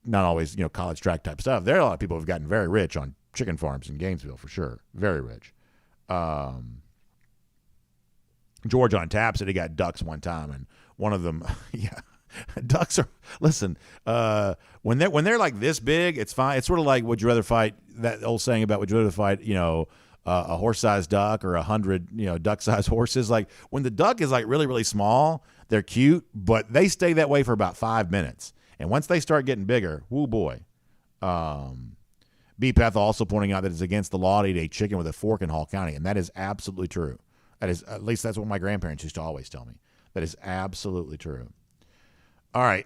not always, college track type stuff. There are a lot of people who have gotten very rich on chicken farms in Gainesville for sure. Very rich. George on tap said he got ducks one time, and one of them, ducks are. Listen, when they're like this big, it's fine. It's sort of like, would you rather fight? That old saying about would you rather fight, a horse-sized duck or 100, duck-sized horses. Like when the duck is like really, really small, they're cute, but they stay that way for about 5 minutes, and once they start getting bigger, whoo boy. BPath also pointing out that it's against the law to eat a chicken with a fork in Hall County, and that is absolutely true. That is, at least that's what my grandparents used to always tell me. That is absolutely true. All right,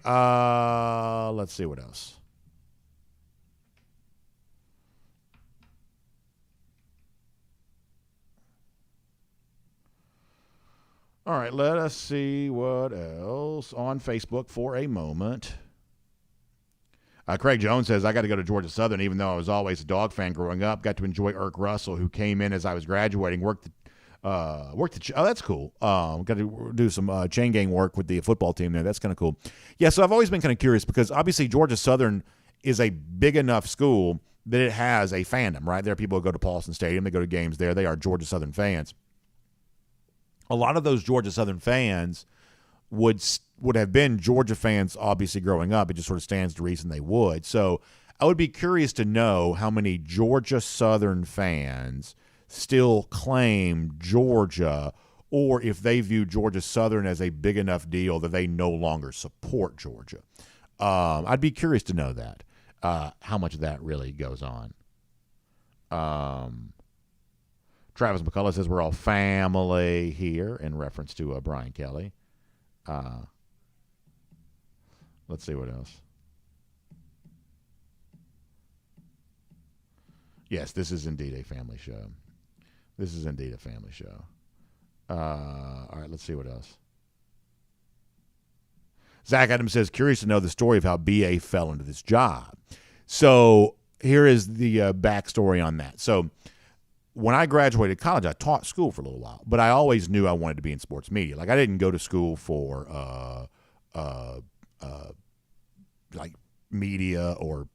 let's see what else. All right, let us see what else on Facebook for a moment. Craig Jones says, I got to go to Georgia Southern, even though I was always a dog fan growing up. Got to enjoy Irk Russell, who came in as I was graduating, oh, that's cool. Got to do some chain gang work with the football team there. That's kind of cool. Yeah, so I've always been kind of curious because obviously Georgia Southern is a big enough school that it has a fandom, right? There are people who go to Paulson Stadium. They go to games there. They are Georgia Southern fans. A lot of those Georgia Southern fans would have been Georgia fans, obviously, growing up. It just sort of stands to reason they would. So I would be curious to know how many Georgia Southern fans still claim Georgia, or if they view Georgia Southern as a big enough deal that they no longer support Georgia. I'd be curious to know that, how much of that really goes on. Travis McCullough says we're all family here in reference to Brian Kelly. Let's see what else. Yes, this is indeed a family show. This is indeed a family show. All right, let's see what else. Zach Adams says, curious to know the story of how BA fell into this job. So here is the backstory on that. So when I graduated college, I taught school for a little while, but I always knew I wanted to be in sports media. Like I didn't go to school for like media or,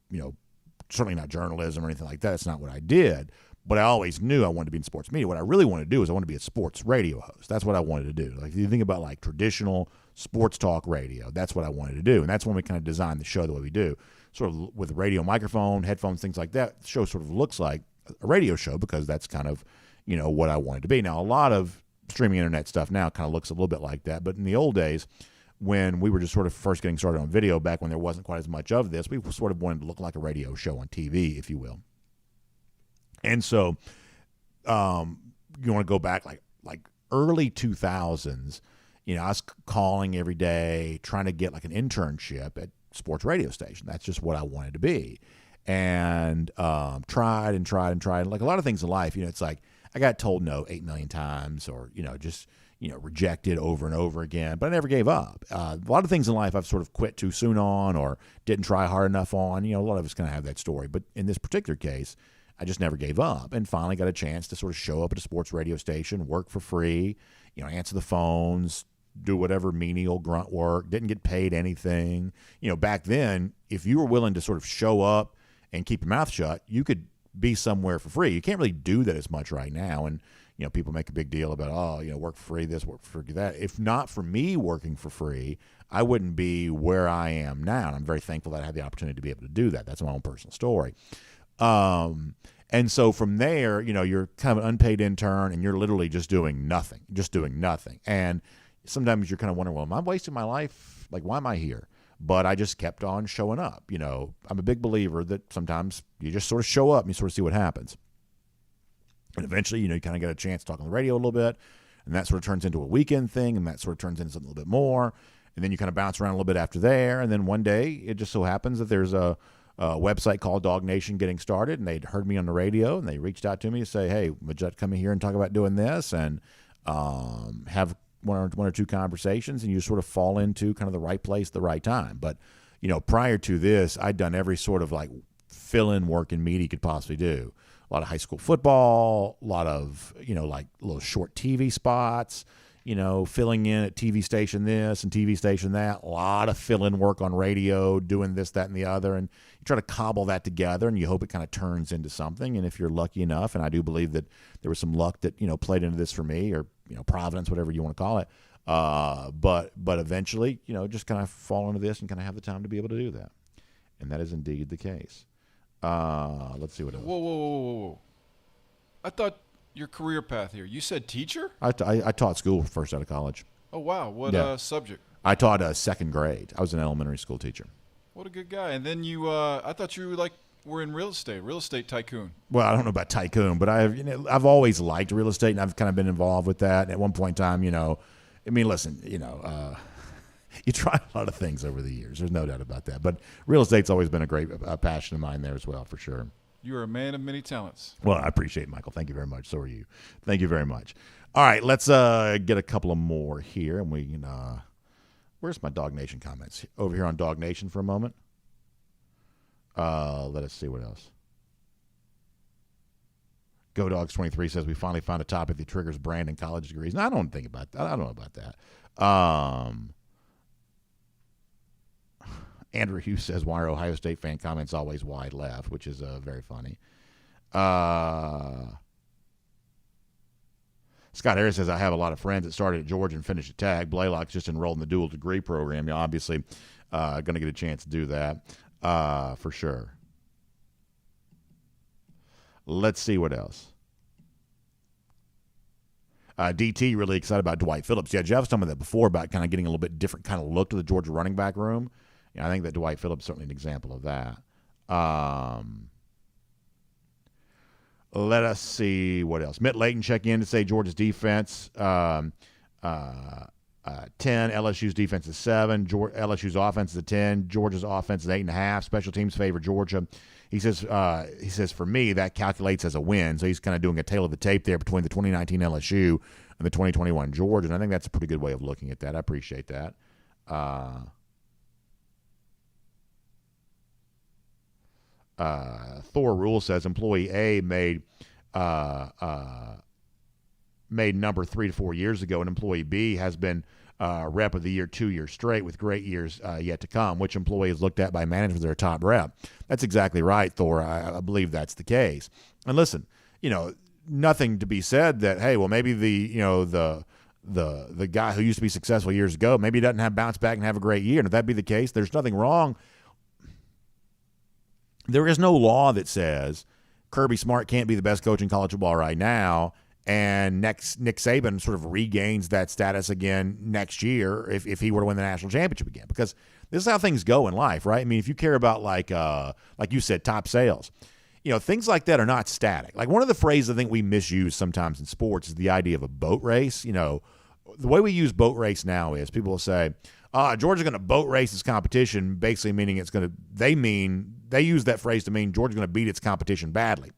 certainly not journalism or anything like that. That's not what I did. But I always knew I wanted to be in sports media. What I really wanted to do is I wanted to be a sports radio host. That's what I wanted to do. Like if you think about like traditional sports talk radio, that's what I wanted to do. And that's when we kind of designed the show the way we do. Sort of with a radio microphone, headphones, things like that. The show sort of looks like a radio show because that's kind of, what I wanted to be. Now, a lot of streaming internet stuff now kind of looks a little bit like that. But in the old days, when we were just sort of first getting started on video, back when there wasn't quite as much of this, we sort of wanted to look like a radio show on TV, if you will. And so you want to go back like early 2000s, I was calling every day, trying to get like an internship at sports radio station. That's just what I wanted to be. And tried. Like a lot of things in life, it's like I got told no 8 million times or, just, rejected over and over again, but I never gave up. A lot of things in life I've sort of quit too soon on or didn't try hard enough on. A lot of us kind of have that story. But in this particular case, I just never gave up and finally got a chance to sort of show up at a sports radio station, work for free, answer the phones, do whatever menial grunt work, didn't get paid anything. Back then, if you were willing to sort of show up and keep your mouth shut, you could be somewhere for free. You can't really do that as much right now. And, people make a big deal about, work for free this, work for free that. If not for me working for free, I wouldn't be where I am now. And I'm very thankful that I had the opportunity to be able to do that. That's my own personal story. And so from there, you're kind of an unpaid intern and you're literally just doing nothing. And sometimes you're kind of wondering, well, am I wasting my life? Like, why am I here? but I just kept on showing up. I'm a big believer that sometimes you just sort of show up and you sort of see what happens. And eventually, you kind of get a chance to talk on the radio a little bit, and that sort of turns into a weekend thing, and that sort of turns into something a little bit more. And then you kind of bounce around a little bit after there. And then one day it just so happens that there's a website called DawgNation getting started, and they'd heard me on the radio, and they reached out to me to say, hey, would you come in here and talk about doing this and have one or two conversations, and you sort of fall into kind of the right place at the right time. But, prior to this, I'd done every sort of like fill-in work in media you could possibly do. A lot of high school football, a lot of, like little short TV spots, filling in at TV station this and TV station that, a lot of fill-in work on radio, doing this, that, and the other. And you try to cobble that together, and you hope it kind of turns into something. And if you're lucky enough, and I do believe that there was some luck that, played into this for me, or, providence, whatever you want to call it. But eventually, just kind of fall into this and kind of have the time to be able to do that. And that is indeed the case. Let's see what else. Whoa. I thought your career path here, you said teacher? I taught school first out of college. Oh, wow. What subject? I taught second grade. I was an elementary school teacher. What a good guy. And then you, I thought you were in real estate tycoon. Well, I don't know about tycoon, but I've always liked real estate, and I've kind of been involved with that. And at one point in time, listen, you try a lot of things over the years. There's no doubt about that. But real estate's always been a great passion of mine there as well, for sure. You're a man of many talents. Well, I appreciate it, Michael. Thank you very much. So are you. Thank you very much. All right, let's get a couple of more here, and we can. Where's my Dog Nation comments? Over here on Dog Nation for a moment. Let us see what else. GoDogs23 says we finally found a topic that triggers brand and college degrees. No, I don't think about that. I don't know about that. Andrew Hughes says, why are Ohio State fan comments always wide left, which is very funny. Scott Harris says, I have a lot of friends that started at Georgia and finished at Tag. Blaylock's just enrolled in the dual degree program. You're obviously going to get a chance to do that for sure. Let's see what else. DT really excited about Dwight Phillips. Yeah, Jeff was talking about that before, about kind of getting a little bit different kind of look to the Georgia running back room. Yeah, I think that Dwight Phillips is certainly an example of that. Let us see what else. Mitt Layton check in to say Georgia's defense 10, LSU's defense is 7, LSU's offense is a 10, Georgia's offense is 8.5. Special teams favor Georgia. He says for me that calculates as a win. So he's kind of doing a tail of the tape there between the 2019 LSU and the 2021 Georgia, and I think that's a pretty good way of looking at that. I appreciate that. Thor Rule says employee A made number 3 to 4 years ago, and employee B has been rep of the year 2 years straight with great years yet to come. Which employee is looked at by management as their top rep? That's exactly right, Thor. I believe that's the case. And listen, nothing to be said that, hey, well, maybe the guy who used to be successful years ago, maybe he doesn't have bounce back and have a great year. And if that be the case, there's nothing wrong. There is no law that says Kirby Smart can't be the best coach in college football right now, and Nick Saban sort of regains that status again next year if he were to win the national championship again. Because this is how things go in life, right? I mean, if you care about, like you said, top sales, things like that are not static. Like, one of the phrases I think we misuse sometimes in sports is the idea of a boat race. The way we use boat race now is people will say, Georgia's going to boat race its competition, basically meaning they use that phrase to mean Georgia's going to beat its competition badly.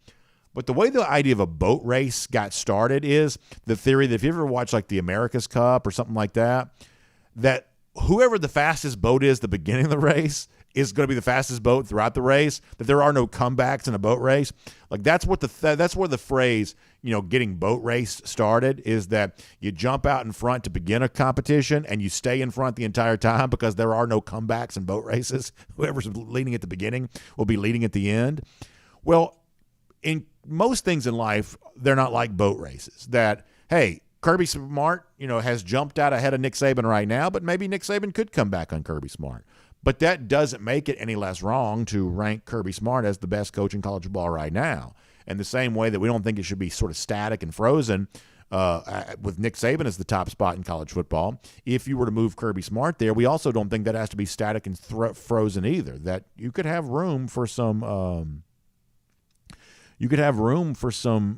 But the way the idea of a boat race got started is the theory that if you ever watch like the America's Cup or something like that, that whoever the fastest boat is at the beginning of the race is going to be the fastest boat throughout the race, that there are no comebacks in a boat race. Like, that's where the phrase, getting boat race started, is that you jump out in front to begin a competition and you stay in front the entire time because there are no comebacks in boat races. Whoever's leading at the beginning will be leading at the end. Well, in most things in life, they're not like boat races. That, hey, Kirby Smart, has jumped out ahead of Nick Saban right now, but maybe Nick Saban could come back on Kirby Smart. But that doesn't make it any less wrong to rank Kirby Smart as the best coach in college football right now. And the same way that we don't think it should be sort of static and frozen, with Nick Saban as the top spot in college football. If you were to move Kirby Smart there, we also don't think that has to be static and frozen either. That you could have room for some. You could have room for some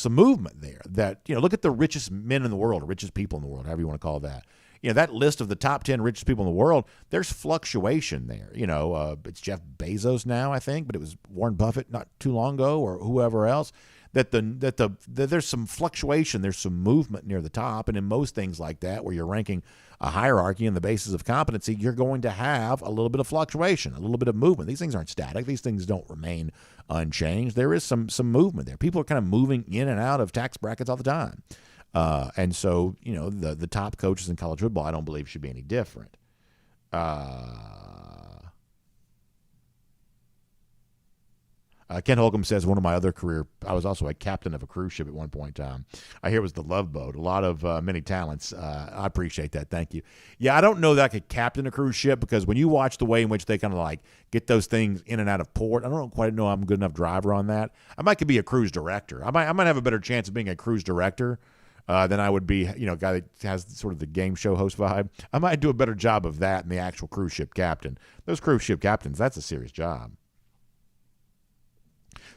movement there. That, look at the richest men in the world, richest people in the world, however you want to call that. That list of the top 10 richest people in the world, there's fluctuation there. It's Jeff Bezos now, I think, but it was Warren Buffett not too long ago, or whoever else. That there's some fluctuation, there's some movement near the top, and in most things like that, where you're ranking a hierarchy on the basis of competency, you're going to have a little bit of fluctuation, a little bit of movement. These things aren't static; these things don't remain unchanged. There is some movement there. People are kind of moving in and out of tax brackets all the time. And so, the top coaches in college football, I don't believe should be any different. Ken Holcomb says, one of my other career, I was also a captain of a cruise ship at one point in time. I hear it was the Love Boat. A lot of many talents. I appreciate that. Thank you. Yeah, I don't know that I could captain a cruise ship, because when you watch the way in which they kind of like get those things in and out of port, I don't quite know I'm a good enough driver on that. I might could be a cruise director. I might have a better chance of being a cruise director than I would be, a guy that has sort of the game show host vibe. I might do a better job of that than the actual cruise ship captain. Those cruise ship captains, that's a serious job.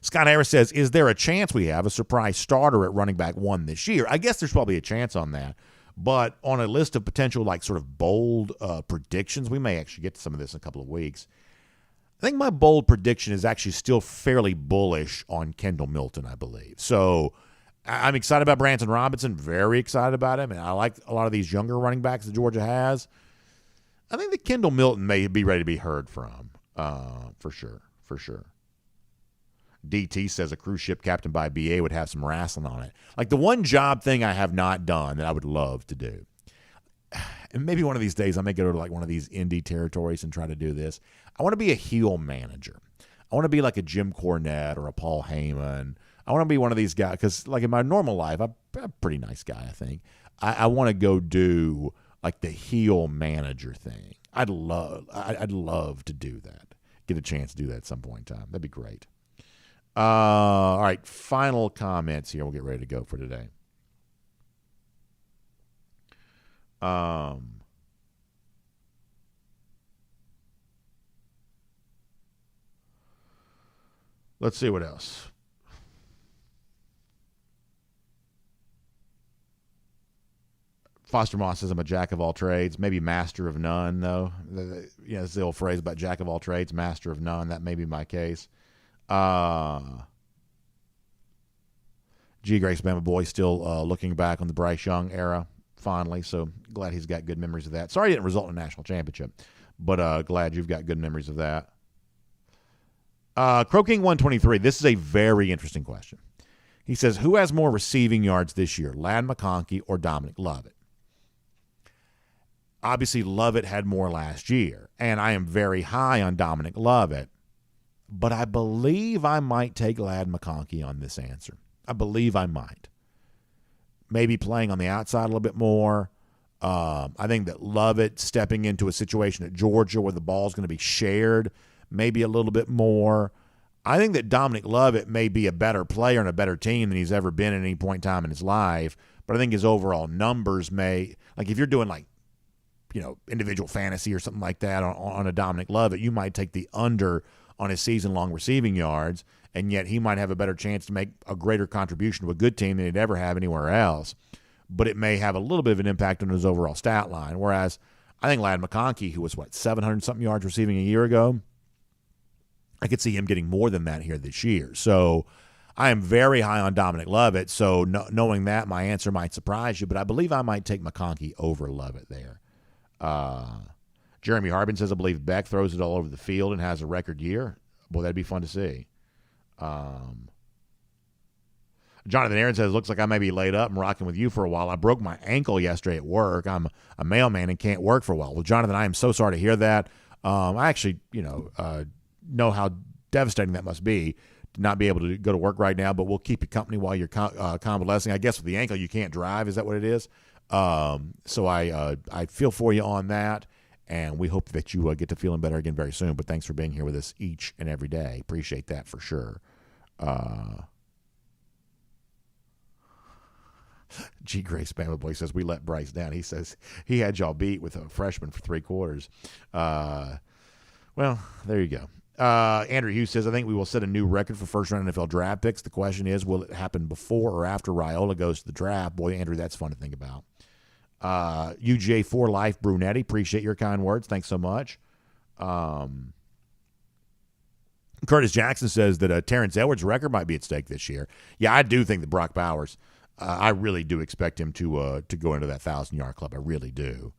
Scott Harris says, is there a chance we have a surprise starter at running back 1 this year? I guess there's probably a chance on that. But on a list of potential, like, sort of bold predictions, we may actually get to some of this in a couple of weeks. I think my bold prediction is actually still fairly bullish on Kendall Milton, I believe. So I'm excited about Branson Robinson, very excited about him, and I like a lot of these younger running backs that Georgia has. I think that Kendall Milton may be ready to be heard from, for sure. DT says a cruise ship captain by BA would have some wrestling on it. Like, the one job thing I have not done that I would love to do, and maybe one of these days I may go to like one of these indie territories and try to do this. I want to be a heel manager. I want to be like a Jim Cornette or a Paul Heyman. I want to be one of these guys, because like in my normal life, I'm a pretty nice guy, I think. I want to go do like the heel manager thing. I'd love to do that. Get a chance to do that at some point in time. That'd be great. All right, final comments here. We'll get ready to go for today. Let's see what else. Foster Moss says I'm a jack of all trades, maybe master of none, though. It's the old phrase about jack of all trades, master of none. That may be my case. G. Grace Bama Boy still looking back on the Bryce Young era fondly, so glad he's got good memories of that. Sorry it didn't result in a national championship, but glad you've got good memories of that. Crow-King 123, this is a very interesting question. He says, who has more receiving yards this year, Ladd McConkey or Dominic Lovett? Obviously, Lovett had more last year, and I am very high on Dominic Lovett, but I believe I might take Ladd McConkey on this answer. I believe I might. Maybe playing on the outside a little bit more. I think that Lovett stepping into a situation at Georgia where the ball's going to be shared maybe a little bit more. I think that Dominic Lovett may be a better player and a better team than he's ever been at any point in time in his life, but I think his overall numbers may, like if you're doing like, individual fantasy or something like that on a Dominic Lovett, you might take the under on his season-long receiving yards, and yet he might have a better chance to make a greater contribution to a good team than he'd ever have anywhere else. But it may have a little bit of an impact on his overall stat line. Whereas I think Ladd McConkey, who was, 700-something yards receiving a year ago, I could see him getting more than that here this year. So I am very high on Dominic Lovett. So knowing that, my answer might surprise you, but I believe I might take McConkey over Lovett there. Jeremy Harbin says, I believe Beck throws it all over the field and has a record year. Boy, that'd be fun to see. Jonathan Aaron says, looks like I may be laid up and rocking with you for a while. I broke my ankle yesterday at work. I'm a mailman and can't work for a while. Well, Jonathan, I am so sorry to hear that. I actually, know how devastating that must be to not be able to go to work right now, but we'll keep you company while you're convalescing. I guess with the ankle, you can't drive. Is that what it is? So I feel for you on that, and we hope that you get to feeling better again very soon. But thanks for being here with us each and every day. Appreciate that for sure. G. Grace Bama Boy says, we let Bryce down. He says he had y'all beat with a freshman for 3 quarters. Well, there you go. Andrew Hughes says, I think we will set a new record for first-round NFL draft picks. The question is, will it happen before or after Raiola goes to the draft? Boy, Andrew, that's fun to think about. UJ4 Life Brunetti, appreciate your kind words. Thanks so much. Curtis Jackson says that Terrence Edwards' record might be at stake this year. Yeah, I do think that Brock Bowers, I really do expect him to go into that 1,000-yard club. I really do.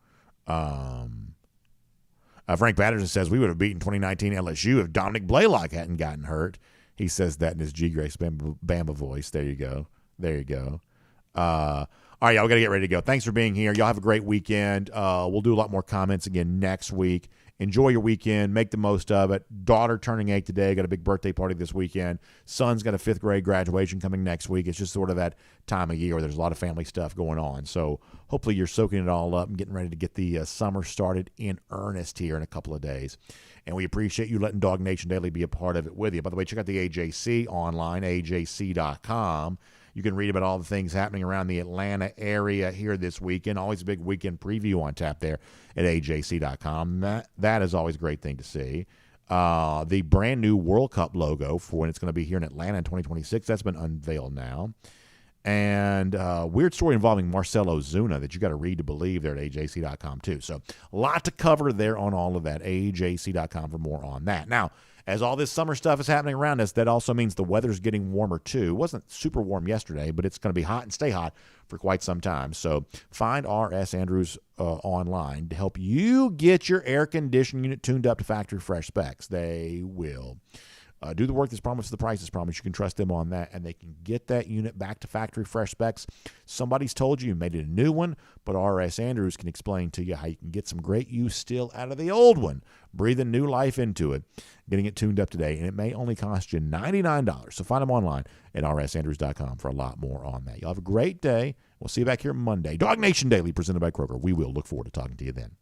Frank Patterson says we would have beaten 2019 LSU if Dominic Blaylock hadn't gotten hurt. He says that in his G. Grace Bamba voice. There you go. All right, y'all, we got to get ready to go. Thanks for being here. Y'all have a great weekend. We'll do a lot more comments again next week. Enjoy your weekend. Make the most of it. Daughter turning 8 today. Got a big birthday party this weekend. Son's got a 5th grade graduation coming next week. It's just sort of that time of year where there's a lot of family stuff going on. So hopefully you're soaking it all up and getting ready to get the summer started in earnest here in a couple of days. And we appreciate you letting DawgNation Daily be a part of it with you. By the way, check out the AJC online, ajc.com. You can read about all the things happening around the Atlanta area here this weekend. Always a big weekend preview on tap there at ajc.com. That is always a great thing to see. The brand new World Cup logo for when it's going to be here in Atlanta in 2026, that's been unveiled now. And weird story involving Marcelo Zuna that you got to read to believe there at ajc.com too. So a lot to cover there on all of that. ajc.com for more on that. Now, as all this summer stuff is happening around us, that also means the weather's getting warmer too. It wasn't super warm yesterday, but it's going to be hot and stay hot for quite some time. So find R.S. Andrews online to help you get your air conditioning unit tuned up to factory fresh specs. They will do the work that's promised, the price is promised. You can trust them on that, and they can get that unit back to factory fresh specs. Somebody's told you made it a new one, but R.S. Andrews can explain to you how you can get some great use still out of the old one, breathing new life into it, getting it tuned up today, and it may only cost you $99. So find them online at rsandrews.com for a lot more on that. Y'all have a great day. We'll see you back here Monday. DawgNation Daily presented by Kroger. We will look forward to talking to you then.